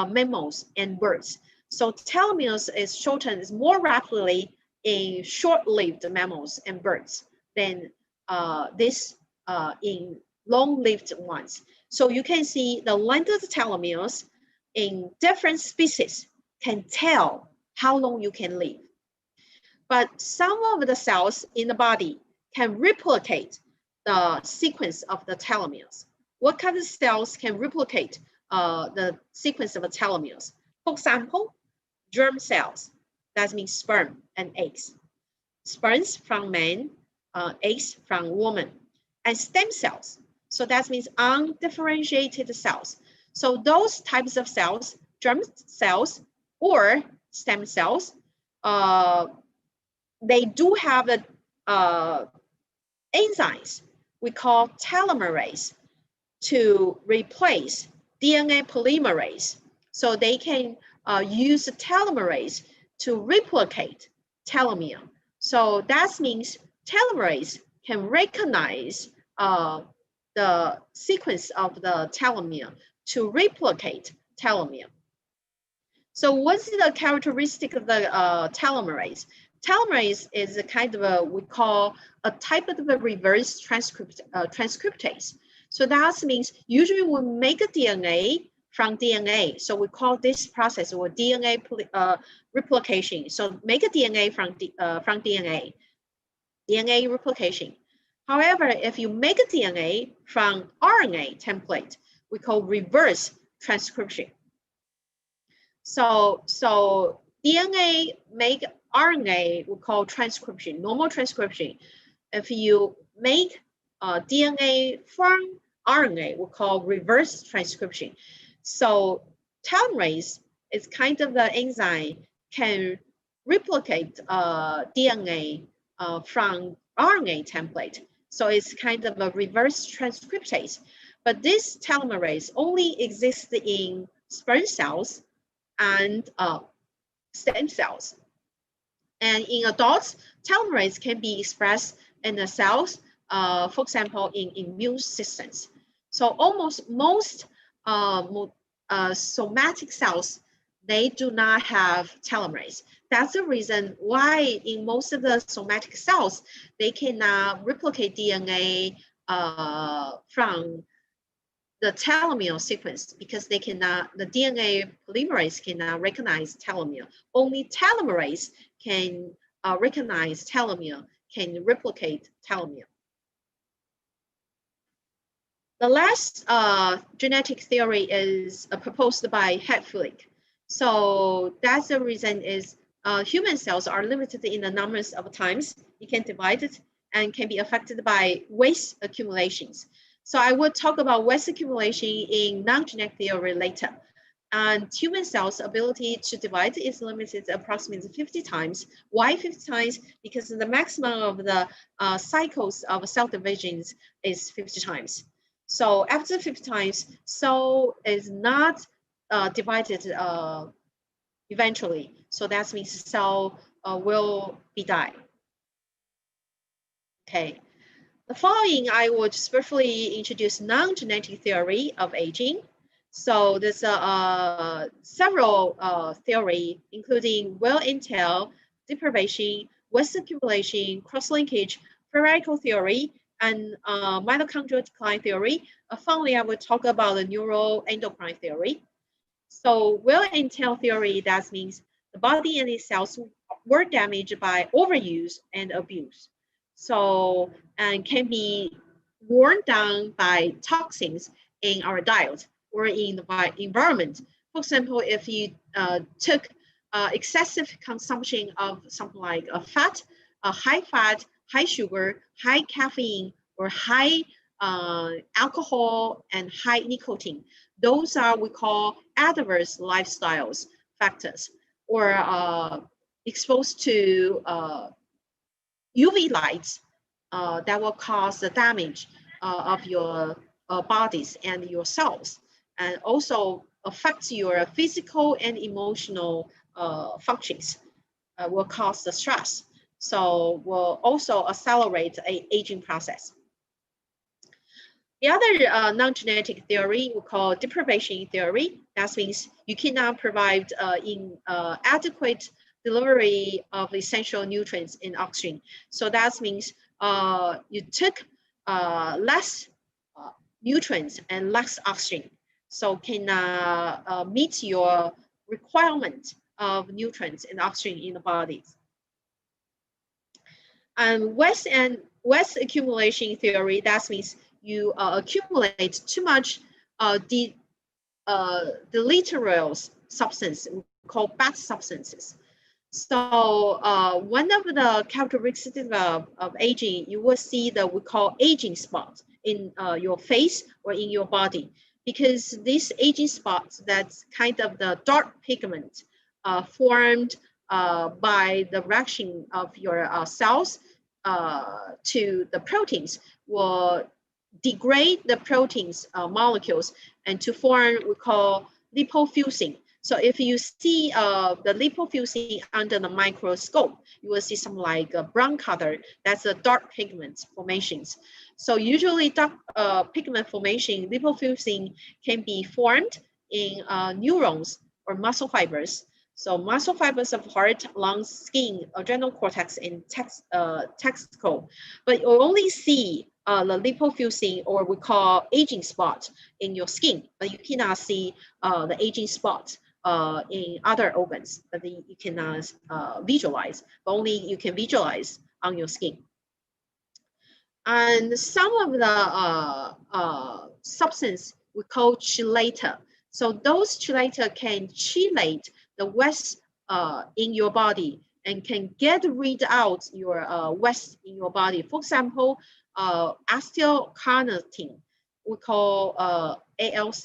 mammals and birds. So telomeres is shortened more rapidly in short-lived mammals and birds than this in long-lived ones. So you can see the length of the telomeres in different species can tell how long you can live. But some of the cells in the body can replicate the sequence of the telomeres. What kind of cells can replicate the sequence of the telomeres? For example, germ cells, that means sperm and eggs. Sperms from man, eggs from woman. And stem cells, so that means undifferentiated cells. So those types of cells, germ cells or stem cells, they do have the enzymes we call telomerase to replace DNA polymerase. So they can use the telomerase to replicate telomere. So that means telomerase can recognize the sequence of the telomere to replicate telomere. So what's the characteristic of the telomerase? Telomerase is a kind of we call a type of a reverse transcriptase. So that means usually we make a DNA from DNA. So we call this process or DNA replication. So make a DNA from DNA replication. However, if you make a DNA from RNA template, we call reverse transcription. So DNA make RNA, we call transcription, normal transcription. If you make DNA from RNA, we call reverse transcription. So telomerase it's kind of the enzyme can replicate DNA from RNA template. So it's kind of a reverse transcriptase. But this telomerase only exists in sperm cells and stem cells. And in adults, telomerase can be expressed in the cells, for example, in immune systems. So almost most somatic cells, they do not have telomerase. That's the reason why in most of the somatic cells, they cannot replicate DNA from the telomere sequence, because they cannot, the DNA polymerase cannot recognize telomere. Only telomerase can recognize telomere, can replicate telomere. The last genetic theory is proposed by Hetfield. So that's the reason is human cells are limited in the numbers of times you can divide it and can be affected by waste accumulations. So I will talk about waste accumulation in non-genetic theory later. And human cells' ability to divide is limited approximately 50 times. Why 50 times? Because the maximum of the cycles of cell divisions is 50 times. So after 50 times, cell is not divided eventually. So that means cell will be died. Okay. The following, I will just briefly introduce non-genetic theory of aging. So there's several theory, including well entail, deprivation, waste accumulation, cross-linkage, theoretical theory, and mitochondrial decline theory. Finally, I will talk about the neuroendocrine theory. So well entail theory, that means the body and its cells were damaged by overuse and abuse. So, and can be worn down by toxins in our diet or in the environment. For example, if you took excessive consumption of something like a high fat, high sugar, high caffeine, or high alcohol and high nicotine, those are we call adverse lifestyles factors, or exposed to UV lights that will cause the damage of your bodies and your cells, and also affects your physical and emotional functions, will cause the stress. So will also accelerate an aging process. The other non-genetic theory we call deprivation theory. That means you cannot provide adequate delivery of essential nutrients in oxygen. So that means you took less nutrients and less oxygen, so can meet your requirement of nutrients and oxygen in the body. And waste accumulation theory, that means you accumulate too much deleterious substance we call bad substances. So one of the characteristics of aging, you will see that we call aging spots in your face or in your body, because these aging spots, that's kind of the dark pigment formed by the reaction of your cells to the proteins, will degrade the proteins molecules and to form we call lipofuscin. So if you see the lipofuscin under the microscope, you will see some like a brown color. That's a dark pigment formations. So usually dark pigment formation, lipofuscin can be formed in neurons or muscle fibers. So muscle fibers of heart, lungs, skin, adrenal cortex, and testicle. But you only see the lipofuscin, or we call aging spot, in your skin, but you cannot see the aging spot in other organs that you cannot visualize, but only you can visualize on your skin. And some of the substance we call chelator. So those chelator can chelate the waste in your body and can get rid out your waste in your body. For example, acetylcarnitine, we call ALC,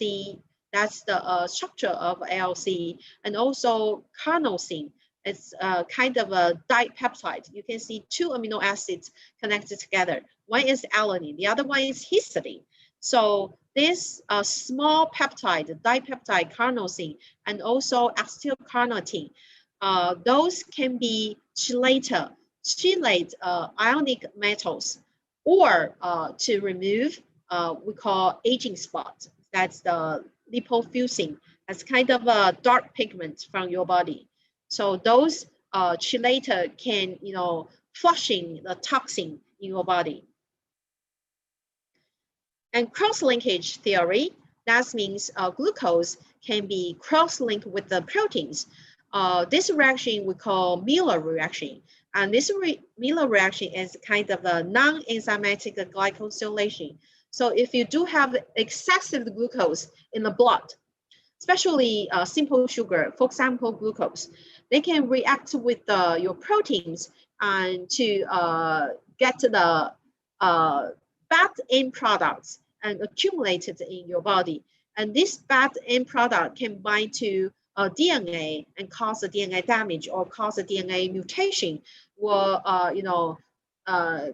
That's the structure of ALC, and also carnosine. It's kind of a dipeptide. You can see two amino acids connected together. One is alanine, the other one is histidine. So this small peptide, dipeptide carnosine, and also acetylcarnitine, those can be chelate ionic metals, or to remove we call aging spot. That's the lipofuscin. That's kind of a dark pigment from your body. So those chelator can, flushing the toxin in your body. And cross-linkage theory, that means glucose can be cross-linked with the proteins. This reaction we call Miller reaction. And this Miller reaction is kind of a non-enzymatic glycosylation. So if you do have excessive glucose in the blood, especially simple sugar, for example, glucose, they can react with your proteins and to get the bad end products and accumulated in your body. And this bad end product can bind to DNA and cause a DNA damage or cause a DNA mutation, or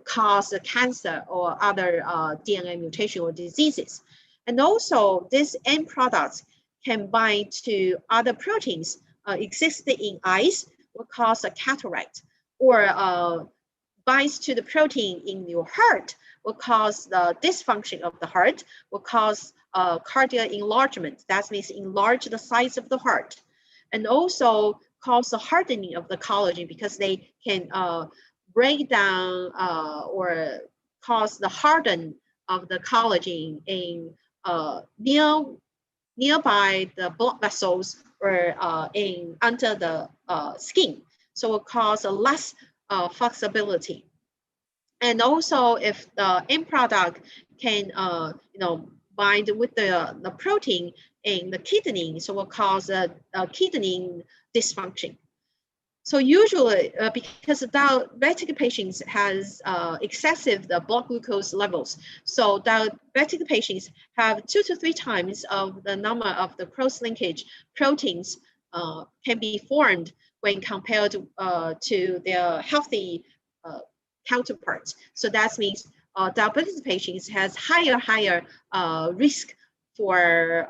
cause a cancer or other DNA mutation or diseases. And also, these end products can bind to other proteins existing in eyes, will cause a cataract, or binds to the protein in your heart, will cause the dysfunction of the heart, will cause cardiac enlargement. That means enlarge the size of the heart, and also cause the hardening of the collagen, because they can break down or cause the harden of the collagen in nearby the blood vessels or under the skin. So it causes less flexibility. And also, if the end product can bind with the protein in the kidney, so it will cause a kidney dysfunction. So usually, because diabetic patients has excessive blood glucose levels, so diabetic patients have 2 to 3 times of the number of the cross-linkage proteins can be formed when compared to their healthy counterparts. So that means diabetic patients has higher risk for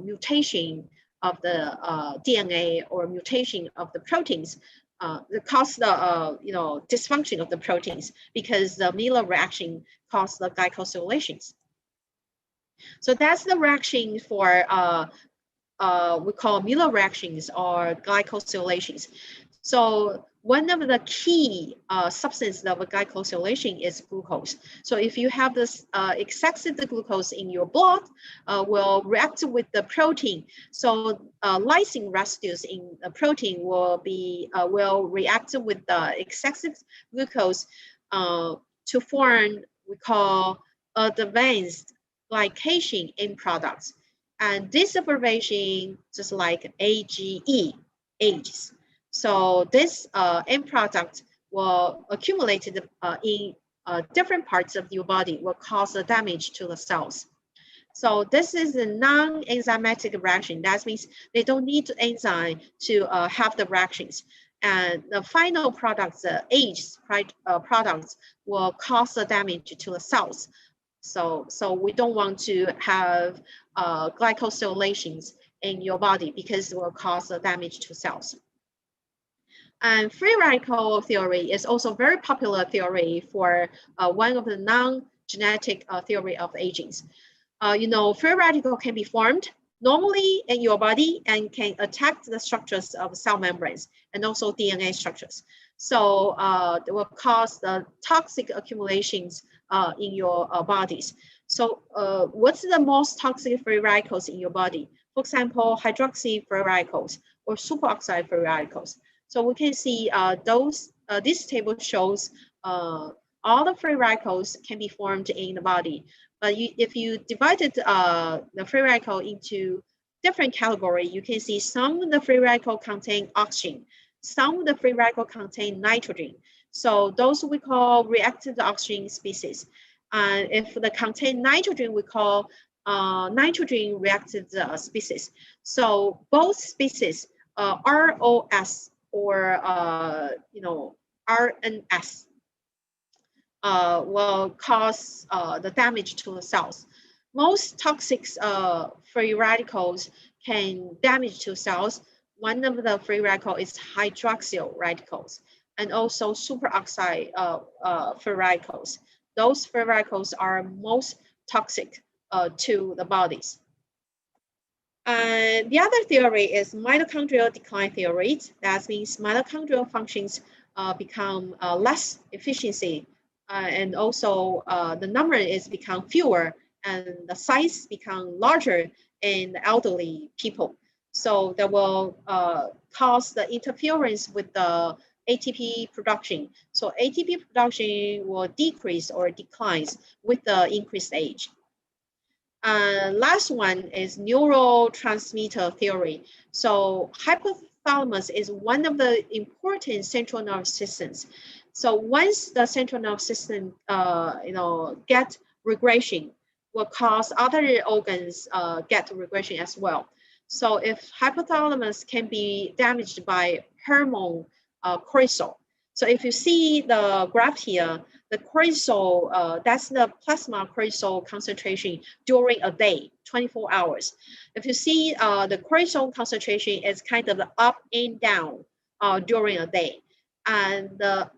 mutation of the DNA or mutation of the proteins that cause the dysfunction of the proteins, because the Miller reaction causes the glycosylations. So that's the reaction for we call Miller reactions or glycosylations. So one of the key substances of a glycosylation is glucose. So if you have this excessive glucose in your blood, will react with the protein. So lysine residues in the protein will react with the excessive glucose to form we call advanced glycation end products. And this deprivation, just like AGE, ages. So this end product will accumulate in different parts of your body, will cause damage to the cells. So this is a non-enzymatic reaction. That means they don't need enzyme to have the reactions. And the final products, AGE products, will cause the damage to the cells. So we don't want to have glycosylations in your body, because it will cause damage to cells. And free radical theory is also very popular theory for one of the non-genetic theory of aging. Free radical can be formed normally in your body and can attack the structures of cell membranes and also DNA structures. So it will cause the toxic accumulations in your bodies. So what's the most toxic free radicals in your body? For example, hydroxy free radicals or superoxide free radicals. So we can see this table shows all the free radicals can be formed in the body. But if you divided the free radical into different categories, you can see some of the free radical contain oxygen, some of the free radical contain nitrogen. So those we call reactive oxygen species. And if they contain nitrogen, we call nitrogen reacted species. So both species, ROS or RNS, will cause the damage to the cells. Most toxic free radicals can damage to cells. One of the free radicals is hydroxyl radicals and also superoxide free radicals. Those free radicals are most toxic to the bodies. And the other theory is mitochondrial decline theory. That means mitochondrial functions become less efficiency, and also the number is become fewer, and the size become larger in the elderly people. So that will cause the interference with the ATP production. So ATP production will decrease or declines with the increased age. Last one is neurotransmitter theory. So hypothalamus is one of the important central nervous systems. So once the central nervous system, get regression, will cause other organs get regression as well. So if hypothalamus can be damaged by hormone cortisol. So if you see the graph here, the cortisol, that's the plasma cortisol concentration during a day, 24 hours. If you see the cortisol concentration is kind of up and down during a day. And the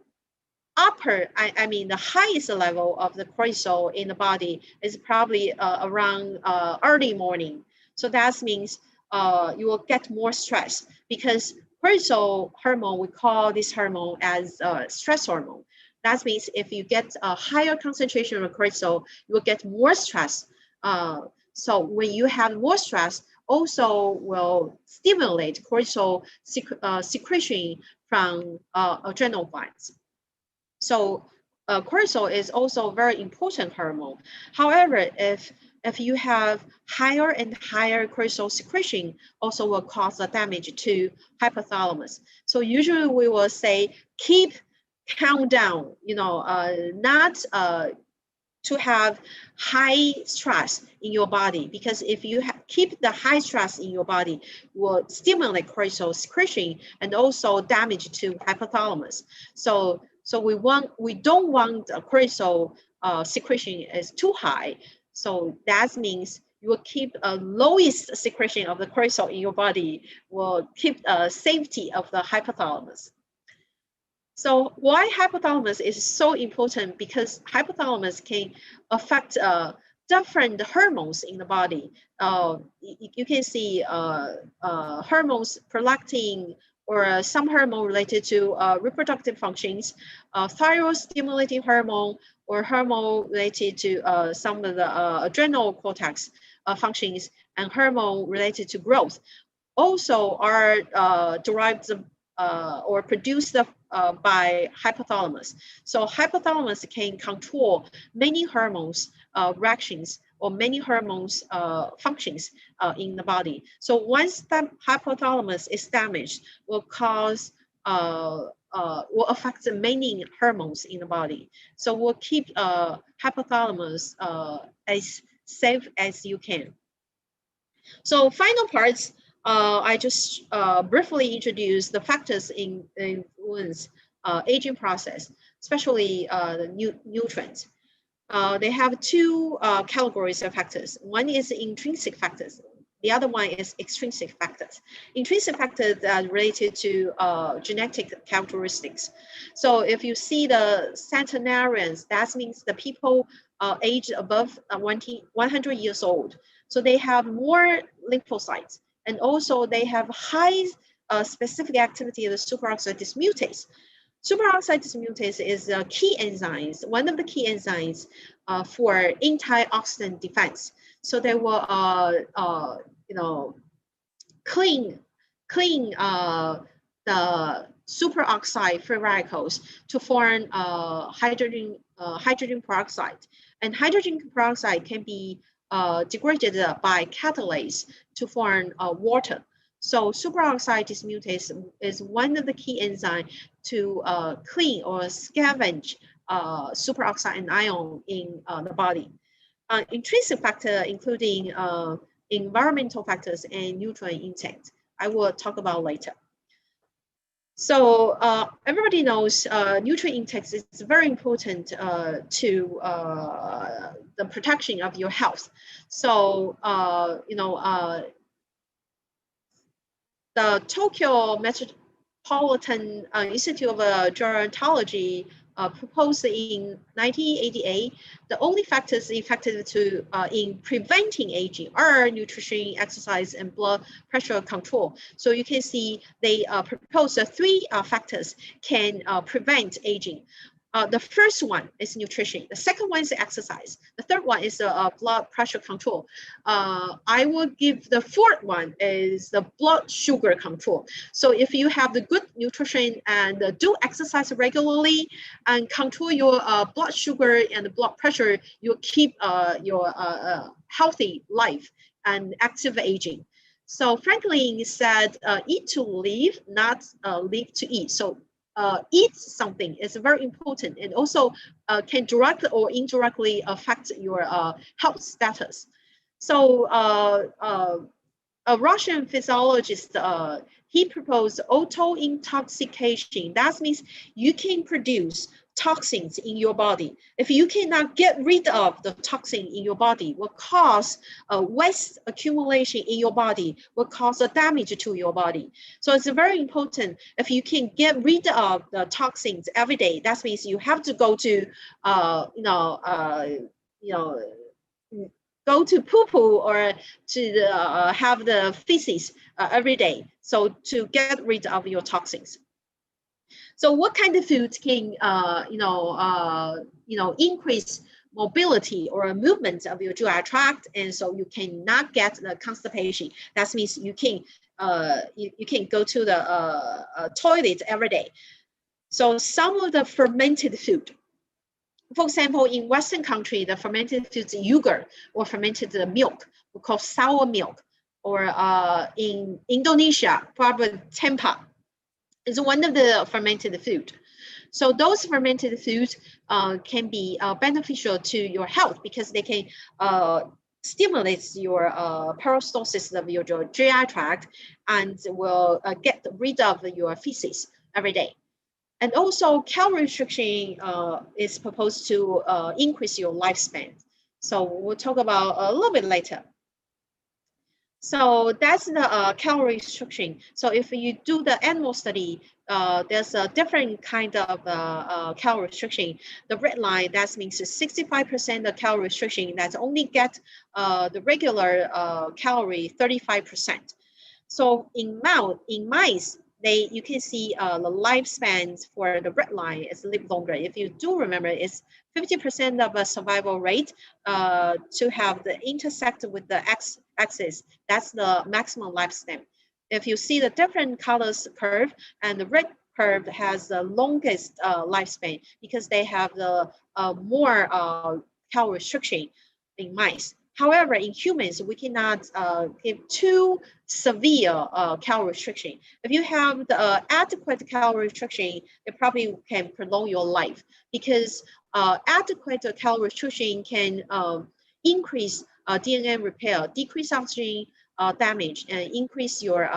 upper, the highest level of the cortisol in the body is probably around early morning. So that means you will get more stress because cortisol hormone, we call this hormone as stress hormone. That means if you get a higher concentration of cortisol, you will get more stress. So when you have more stress, also will stimulate cortisol secretion from adrenal glands. So cortisol is also a very important hormone. However, if you have higher and higher cortisol secretion, also will cause a damage to hypothalamus. So usually we will say keep countdown, not to have high stress in your body, because if you keep the high stress in your body, will stimulate cortisol secretion and also damage to hypothalamus. So we don't want cortisol secretion is too high. So that means you will keep a lowest secretion of the cortisol in your body, will keep safety of the hypothalamus. So why hypothalamus is so important? Because hypothalamus can affect different hormones in the body. You can see hormones, prolactin, or some hormone related to reproductive functions, thyroid stimulating hormone, or hormone related to some of the adrenal cortex functions, and hormone related to growth also are derived or produced by hypothalamus. So hypothalamus can control many hormones reactions or many hormones functions in the body. So once that hypothalamus is damaged, will cause will affect many hormones in the body. So we'll keep hypothalamus as safe as you can. So final parts, I just briefly introduce the factors in influence aging process, especially the nutrients. They have two categories of factors. One is intrinsic factors. The other one is extrinsic factors. Intrinsic factors are related to genetic characteristics. So if you see the centenarians, that means the people aged above 100 years old. So they have more lymphocytes, and also they have high specific activity of the superoxide dismutase. Superoxide dismutase is a key enzyme, one of the key enzymes for antioxidant defense. So they will, clean the superoxide free radicals to form hydrogen peroxide, and hydrogen peroxide can be degraded by catalase to form water. So superoxide dismutase is one of the key enzymes to clean or scavenge superoxide and ion in the body. intrinsic factor, including environmental factors and nutrient intake. I will talk about later. So everybody knows nutrient intake is very important to the protection of your health. So the Tokyo Metropolitan Institute of Gerontology proposed in 1988, the only factors effective to in preventing aging are nutrition, exercise, and blood pressure control. So you can see they propose three factors can prevent aging. The first one is nutrition. The second one is exercise. The third one is blood pressure control. I will give the fourth one is the blood sugar control. So if you have the good nutrition and do exercise regularly and control your blood sugar and the blood pressure, you keep your healthy life and active aging. So Franklin said, eat to live, not live to eat. So eat something is very important and also can directly or indirectly affect your health status. So a Russian physiologist, he proposed autointoxication. That means you can produce toxins in your body. If you cannot get rid of the toxin in your body, will cause waste accumulation in your body, will cause a damage to your body. So it's very important. If you can get rid of the toxins every day, that means you have to go to, go to poo-poo or to have the feces every day. So to get rid of your toxins. So what kind of foods can increase mobility or movement of your GI tract, and so you cannot get the constipation. That means you can you can go to the toilet every day. So some of the fermented food. For example, in Western country, the fermented foods, yogurt or fermented milk, we call sour milk, or in Indonesia, probably tempeh is one of the fermented food. So those fermented foods can be beneficial to your health because they can stimulate your peristalsis of your GI tract and will get rid of your feces every day. And also calorie restriction is proposed to increase your lifespan. So we'll talk about a little bit later. So that's the calorie restriction. So if you do the animal study, there's a different kind of calorie restriction. The red line, that means 65% of calorie restriction, that's only get the regular calorie 35%. So in mice, you can see the lifespans for the red line is live longer. If you do remember, it's 50% of a survival rate to have the intersect with the axis. That's the maximum lifespan. If you see the different colors curve, and the red curve has the longest lifespan because they have the more calorie restriction in mice. However, in humans, we cannot give too severe calorie restriction. If you have the adequate calorie restriction, it probably can prolong your life because adequate calorie restriction can increase DNA repair, decrease oxygen damage, and increase your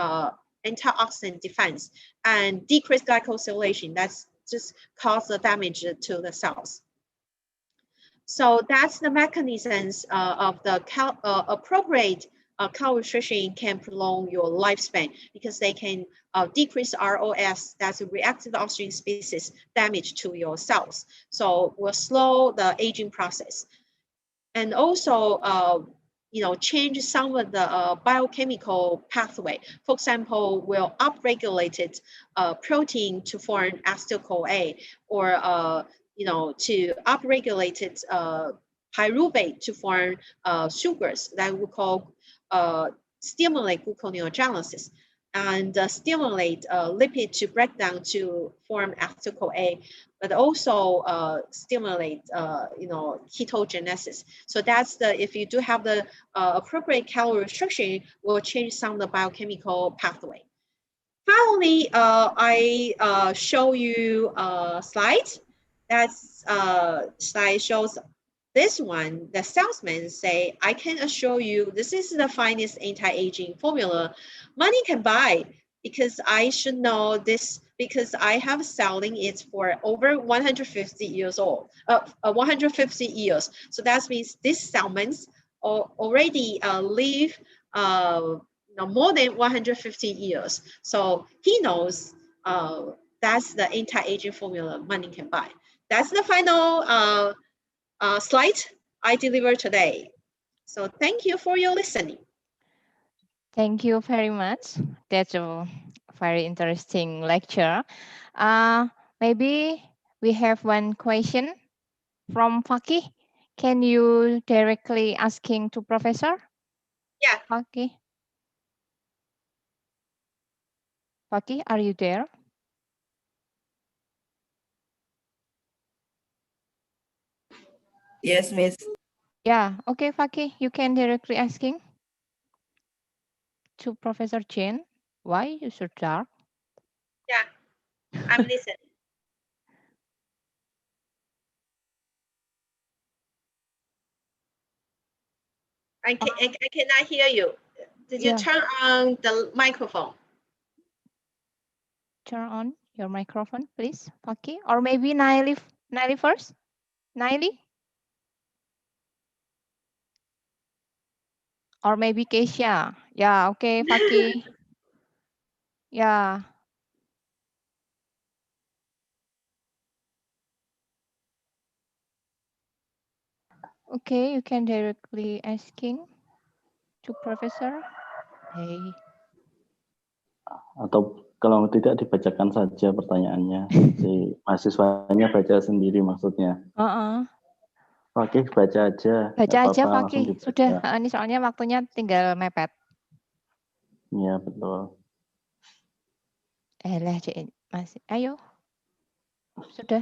antioxidant defense, and decrease glycosylation. That's just cause the damage to the cells. So that's the mechanisms of the appropriate calorie restriction can prolong your lifespan because they can decrease ROS, that's reactive oxygen species damage to your cells. So will slow the aging process. And also, change some of the biochemical pathway. For example, will upregulated protein to form acetyl-CoA, or to upregulated pyruvate to form sugars that we call stimulate gluconeogenesis, and stimulate lipid to break down to form acetyl-CoA, but also stimulate ketogenesis. So that's if you do have the appropriate calorie restriction, will change some of the biochemical pathway. Finally, I show you a slide. That slide shows this one, the salesman say, I can assure you this is the finest anti-aging formula money can buy, because I should know this because I have selling it for over 150 years old, 150 years. So that means this salmons already live more than 150 years. So he knows that's the anti-aging formula money can buy. That's the final slide I delivered today. So thank you for your listening. Thank you very much. That's a very interesting lecture. Maybe we have one question from Faki. Can you directly asking to Professor? Yeah. Faki? Faki, are you there? Yes, Miss. Yeah, okay, Faki, you can directly asking to Professor Chen. Why you so dark? Yeah, I'm listening. I cannot hear you. Did you Yeah. turn on the microphone? Turn on your microphone, please, Faki. Or maybe Naili first? Naili? Or maybe Keisha. Yeah, okay, Faki. Yeah. Okay, you can directly asking to Professor. Hey. Atau kalau tidak dibacakan saja pertanyaannya, si mahasiswanya baca sendiri maksudnya. Oke, baca aja. Baca aja, apa-apa, Faki. Sudah, ini soalnya waktunya tinggal mepet. Iya, betul. Lah, masih. Ayo. Sudah.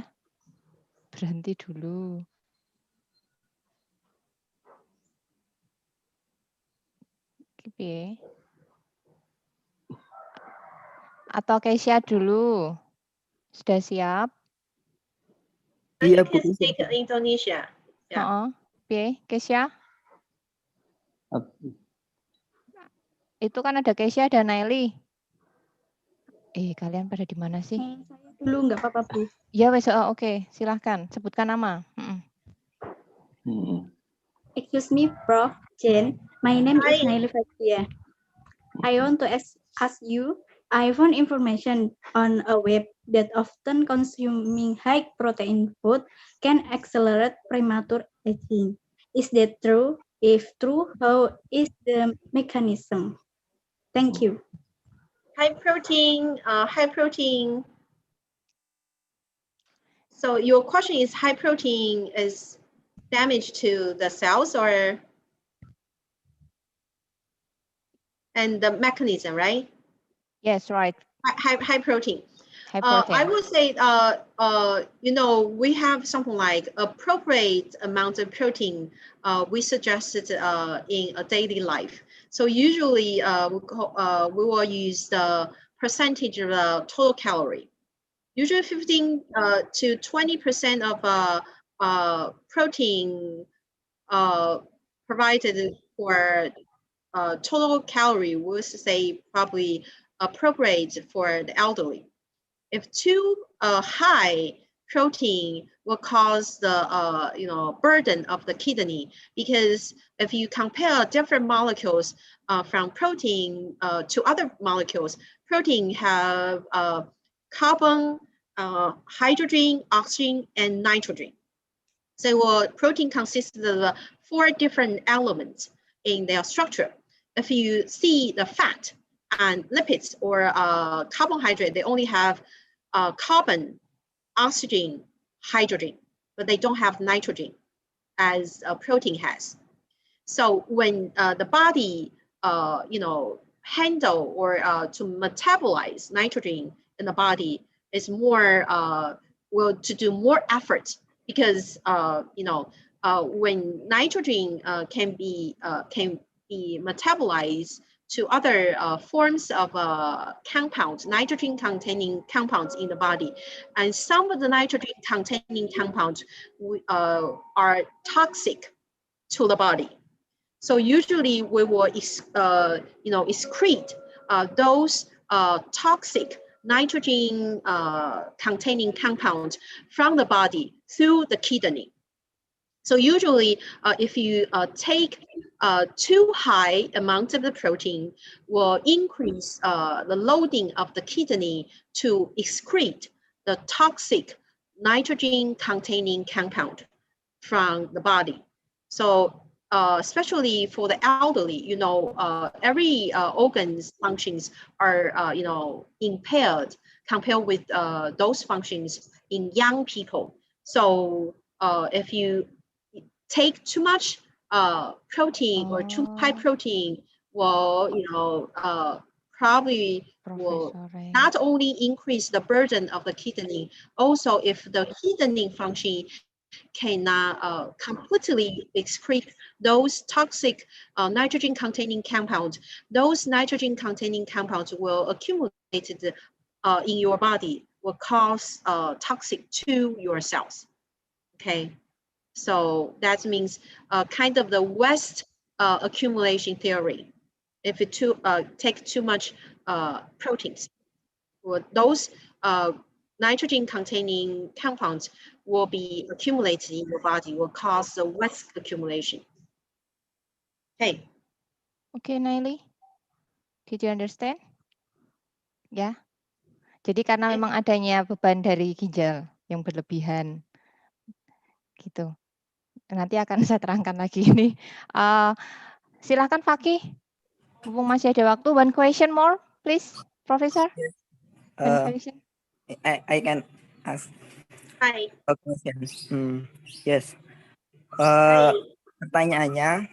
Berhenti dulu. Oke. Atau Keisha dulu. Sudah siap? You can speak Indonesia. Yeah. Keisha? Itu kan ada Keisha, ada Naili. Kalian pada di mana sih? Saya dulu nggak apa-apa, Bu. Ya, wes, oke. Silahkan, sebutkan nama. Excuse me, Prof. Chen. My name is Naili Fatia. I want to ask you, I found information on a web that often consuming high protein food can accelerate premature aging. Is that true? If true, how is the mechanism? Thank you. High protein. So your question is high protein is damage to the cells and the mechanism, right? Yes, right. High protein. High protein. I would say, we have something like appropriate amount of protein we suggested in a daily life. So usually we will use the percentage of total calorie. Usually 15 to 20% of protein provided for total calorie, we say probably appropriate for the elderly. If too high protein will cause the burden of the kidney, because if you compare different molecules from protein to other molecules, protein have carbon, hydrogen, oxygen, and nitrogen. So protein consists of 4 different elements in their structure. If you see the fat and lipids or carbohydrate, they only have carbon, oxygen, hydrogen, but they don't have nitrogen as protein has. So when the body, handle or to metabolize nitrogen in the body is more, to do more effort, because when nitrogen can be metabolized to other forms of compounds, nitrogen-containing compounds in the body. And some of the nitrogen-containing compounds are toxic to the body. So usually we will excrete those toxic nitrogen containing compounds from the body through the kidney. So usually if you take too high amount of the protein, will increase the loading of the kidney to excrete the toxic nitrogen containing compound from the body. So especially for the elderly, every organ's functions are impaired compared with those functions in young people. So if you take too much protein or too high protein, will probably will not only increase the burden of the kidney, also if the kidney function cannot completely excrete those toxic nitrogen containing compounds, those nitrogen containing compounds will accumulate in your body, will cause toxic to your cells. Okay, so that means kind of the waste accumulation theory. If you take too much proteins, or those nitrogen containing compounds will be accumulated in your body, will cause the waste accumulation. Okay. Okay, Naili. Did you understand? Ya. Jadi karena memang adanya beban dari ginjal yang berlebihan. Gitu. Nanti akan saya terangkan lagi ini. Silakan Fakih. Mumpung masih ada waktu. One question more, please, Professor. One question. I can ask a question. Yes. Pertanyaannya,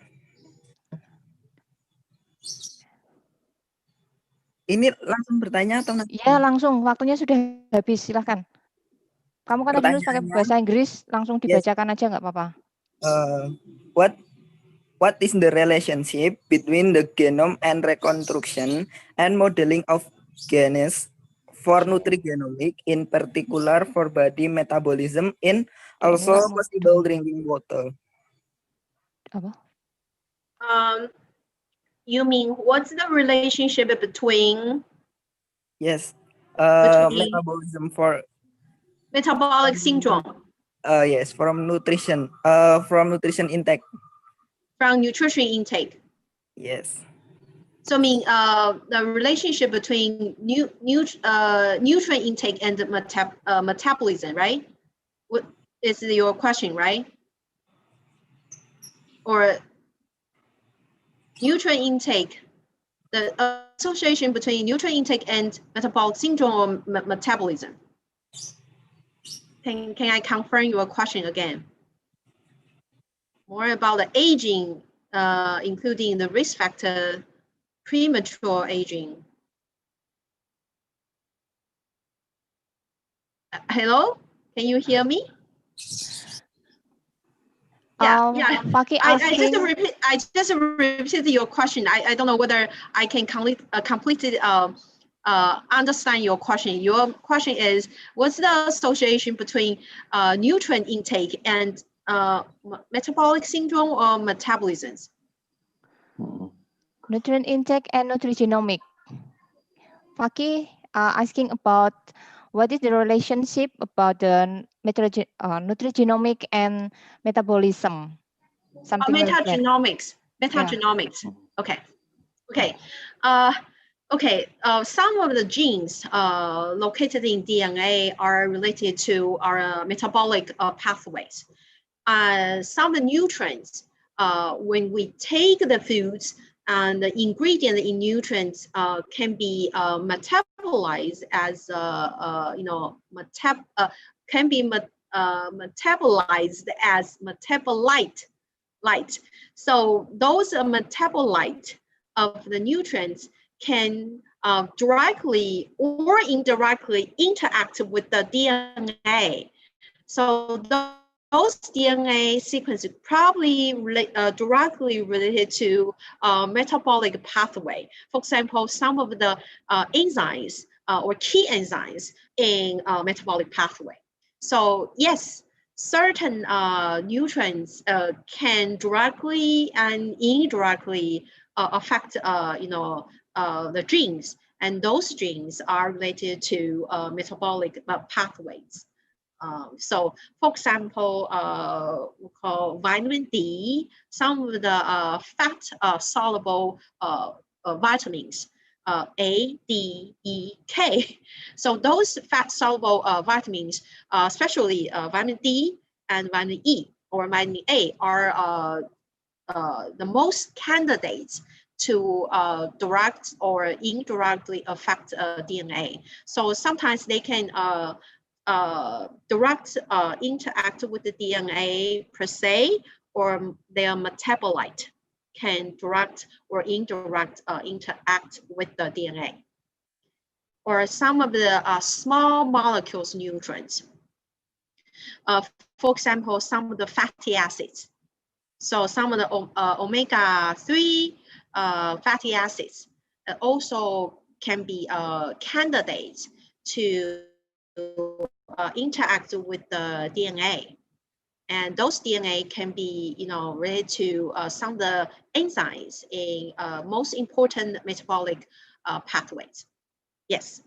ini langsung bertanya atau nanti? Ya, langsung. Waktunya sudah habis. Silahkan. Kamu kan tadi nulis pakai bahasa Inggris, langsung dibacakan aja nggak apa-apa. What is the relationship between the genome and reconstruction and modeling of genes for nutrigenomic, in particular for body metabolism, in also possible drinking water? Apa? You mean what's the relationship between? Yes, metabolism for metabolic syndrome. Yes, from nutrition intake. From nutrition intake. Yes. So I mean the relationship between nutrient intake and metabolism, right? What is your question, right? Or nutrient intake, the association between nutrient intake and metabolic syndrome or metabolism. Can I confirm your question again? More about the aging, including the risk factor, premature aging. Hello, can you hear me? Yeah. I just repeated your question. I don't know whether I can completely understand your question. Your question is, what's the association between nutrient intake and metabolic syndrome or metabolisms? Nutrient intake and nutrigenomic. Fakih asking about what is the relationship about the nutrigenomic and metabolism? Something metagenomics. Like that. Metagenomics. Yeah. Okay. Some of the genes located in DNA are related to our metabolic pathways. Some of the nutrients, when we take the foods and the ingredient in nutrients can be metabolized as metabolized as metabolite. So those metabolite of the nutrients can directly or indirectly interact with the DNA. So those those DNA sequences probably directly related to metabolic pathway. For example, some of the enzymes or key enzymes in metabolic pathway. So yes, certain nutrients can directly and indirectly affect the genes, and those genes are related to metabolic pathways. So, for example, we call vitamin D, some of the fat soluble vitamins, A, D, E, K. So those fat soluble vitamins, especially vitamin D and vitamin E or vitamin A, are the most candidates to direct or indirectly affect DNA. So sometimes they can direct interact with the DNA per se, or their metabolite can direct or indirect interact with the DNA. Or some of the small molecules nutrients. For example, some of the fatty acids. So some of the omega-3 fatty acids also can be candidates to interact with the DNA. And those DNA can be, related to some of the enzymes in most important metabolic pathways. Yes.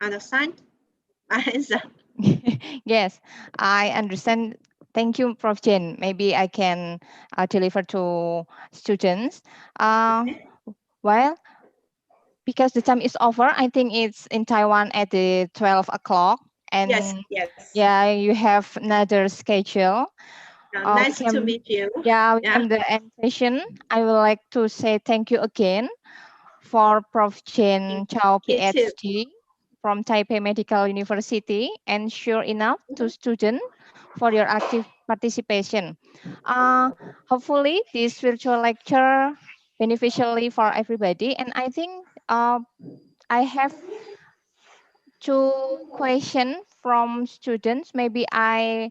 Understand my answer? Yes, I understand. Thank you, Prof. Jen. Maybe I can deliver to students. Well, because the time is over, I think it's in Taiwan at the 12 o'clock. And yes. yeah, you have another schedule. Nice to meet you. Yeah, we came the end session. I would like to say thank you again for Prof. Jen Chao, Ph.D. from Taipei Medical University, and sure enough to students for your active participation. Hopefully this virtual lecture beneficially for everybody. And I think I have 2 questions from students. Maybe I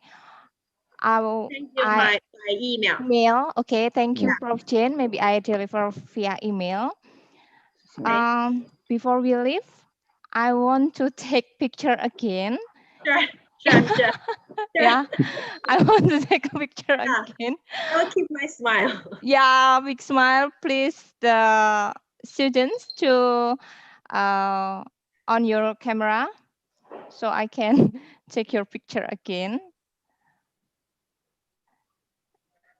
will send you by email. Okay, thank you, Prof. Jen. Maybe I deliver via email. Before we leave, I want to take picture again. Sure. Yeah, I want to take a picture again. I'll keep my smile. Yeah, big smile, please. The students to on your camera, so I can take your picture again.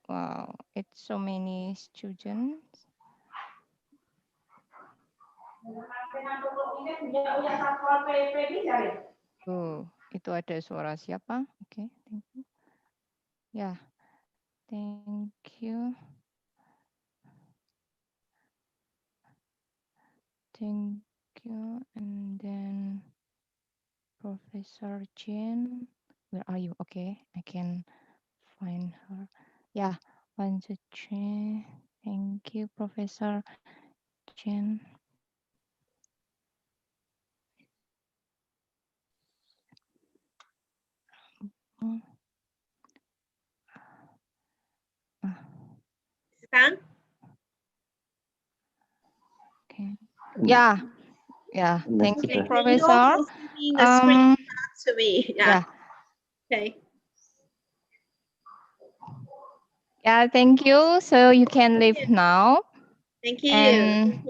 Wow, it's so many students. Itu ada suara siapa? Oke, thank you. Ya, thank you. Thank you. And then Professor Jen, where are you? Okay, I can find her. Yeah, 1, 2, 3. Thank you, Professor Jen. Okay. Yeah. Thank you, Professor. The screen back to me. Yeah. Okay. Yeah, thank you. So you can leave now. Thank you. And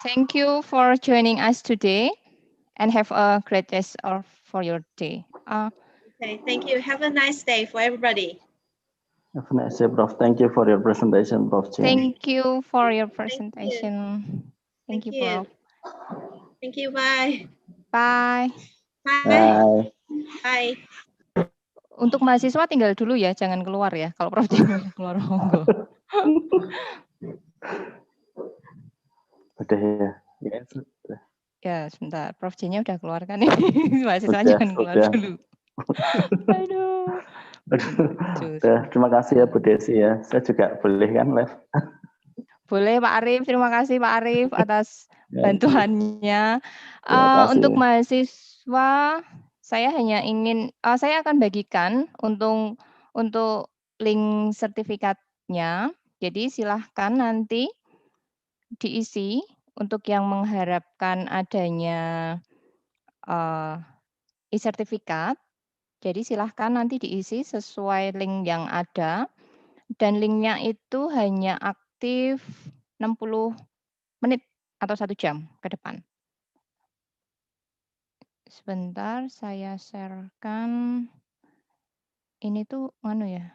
thank you for joining us today, and have a great rest for your day. Okay, thank you. Have a nice day for everybody. Have a nice day, Prof. Thank you for your presentation, Prof. Jen. Thank you for your presentation. Thank you, Prof. Thank you. Bye. Bye. Bye. Bye. Untuk mahasiswa tinggal dulu ya, jangan keluar ya. Kalau Prof Jen mau keluar, monggo. Udah ya. Ya, sudah. Ya, sebentar. Prof Jen-nya udah keluar kan ini. Mahasiswa jangan keluar dulu. Aduh. Terima kasih ya Bu Desi ya. Saya juga boleh kan live? Boleh Pak Arif. Terima kasih Pak Arif atas bantuannya. Untuk mahasiswa, saya hanya ingin, saya akan bagikan untuk link sertifikatnya. Jadi silahkan nanti diisi untuk yang mengharapkan adanya e-sertifikat. Jadi silahkan nanti diisi sesuai link yang ada. Dan linknya itu hanya aktif 60 menit atau 1 jam ke depan. Sebentar, saya share-kan. Ini tuh ya,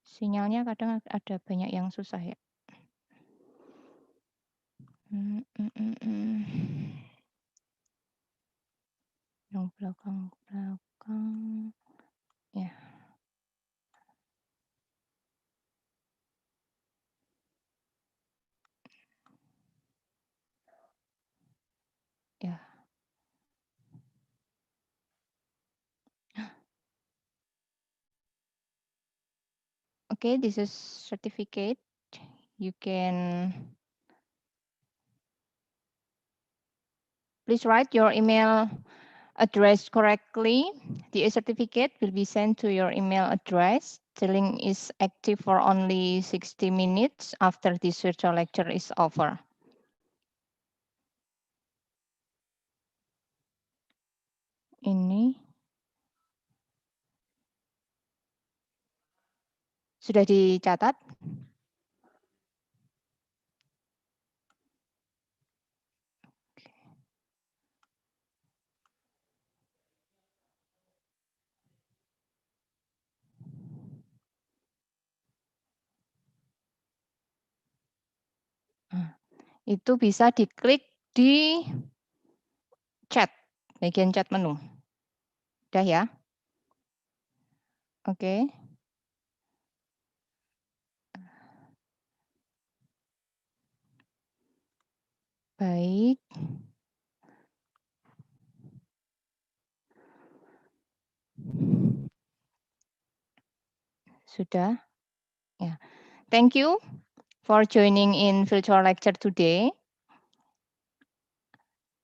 sinyalnya kadang ada banyak yang susah ya. Yang belakang. Ya. Ya. Okay, this is certificate. You can please write your email address correctly. The certificate will be sent to your email address. The link is active for only 60 minutes after this virtual lecture is over. Ini sudah dicatat? Itu bisa diklik di chat, bagian chat menu. Udah ya? Oke. Baik. Sudah? Ya. Thank you for joining in virtual lecture today.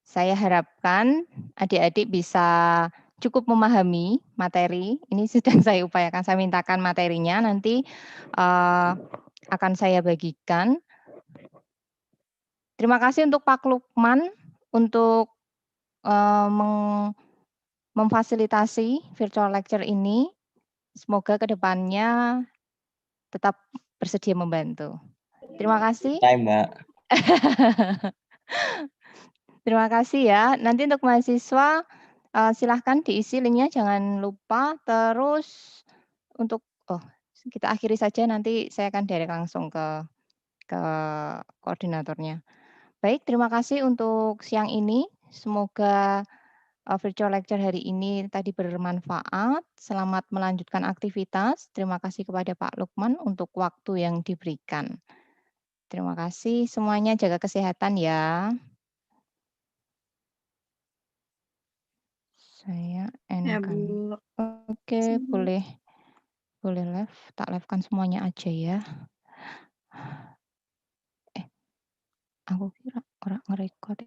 Saya harapkan adik-adik bisa cukup memahami materi. Ini sedang saya upayakan, saya mintakan materinya, nanti akan saya bagikan. Terima kasih untuk Pak Lukman untuk memfasilitasi virtual lecture ini. Semoga ke depannya tetap bersedia membantu. Terima kasih. Mbak. Terima kasih ya. Nanti untuk mahasiswa silahkan diisi linknya, jangan lupa. Terus untuk kita akhiri saja, nanti saya akan direct langsung ke koordinatornya. Baik, terima kasih untuk siang ini. Semoga virtual lecture hari ini tadi bermanfaat. Selamat melanjutkan aktivitas. Terima kasih kepada Pak Lukman untuk waktu yang diberikan. Terima kasih semuanya, jaga kesehatan ya. Saya end-kan. Oke, boleh live, tak live-kan semuanya aja ya. Aku kira orang nge-record.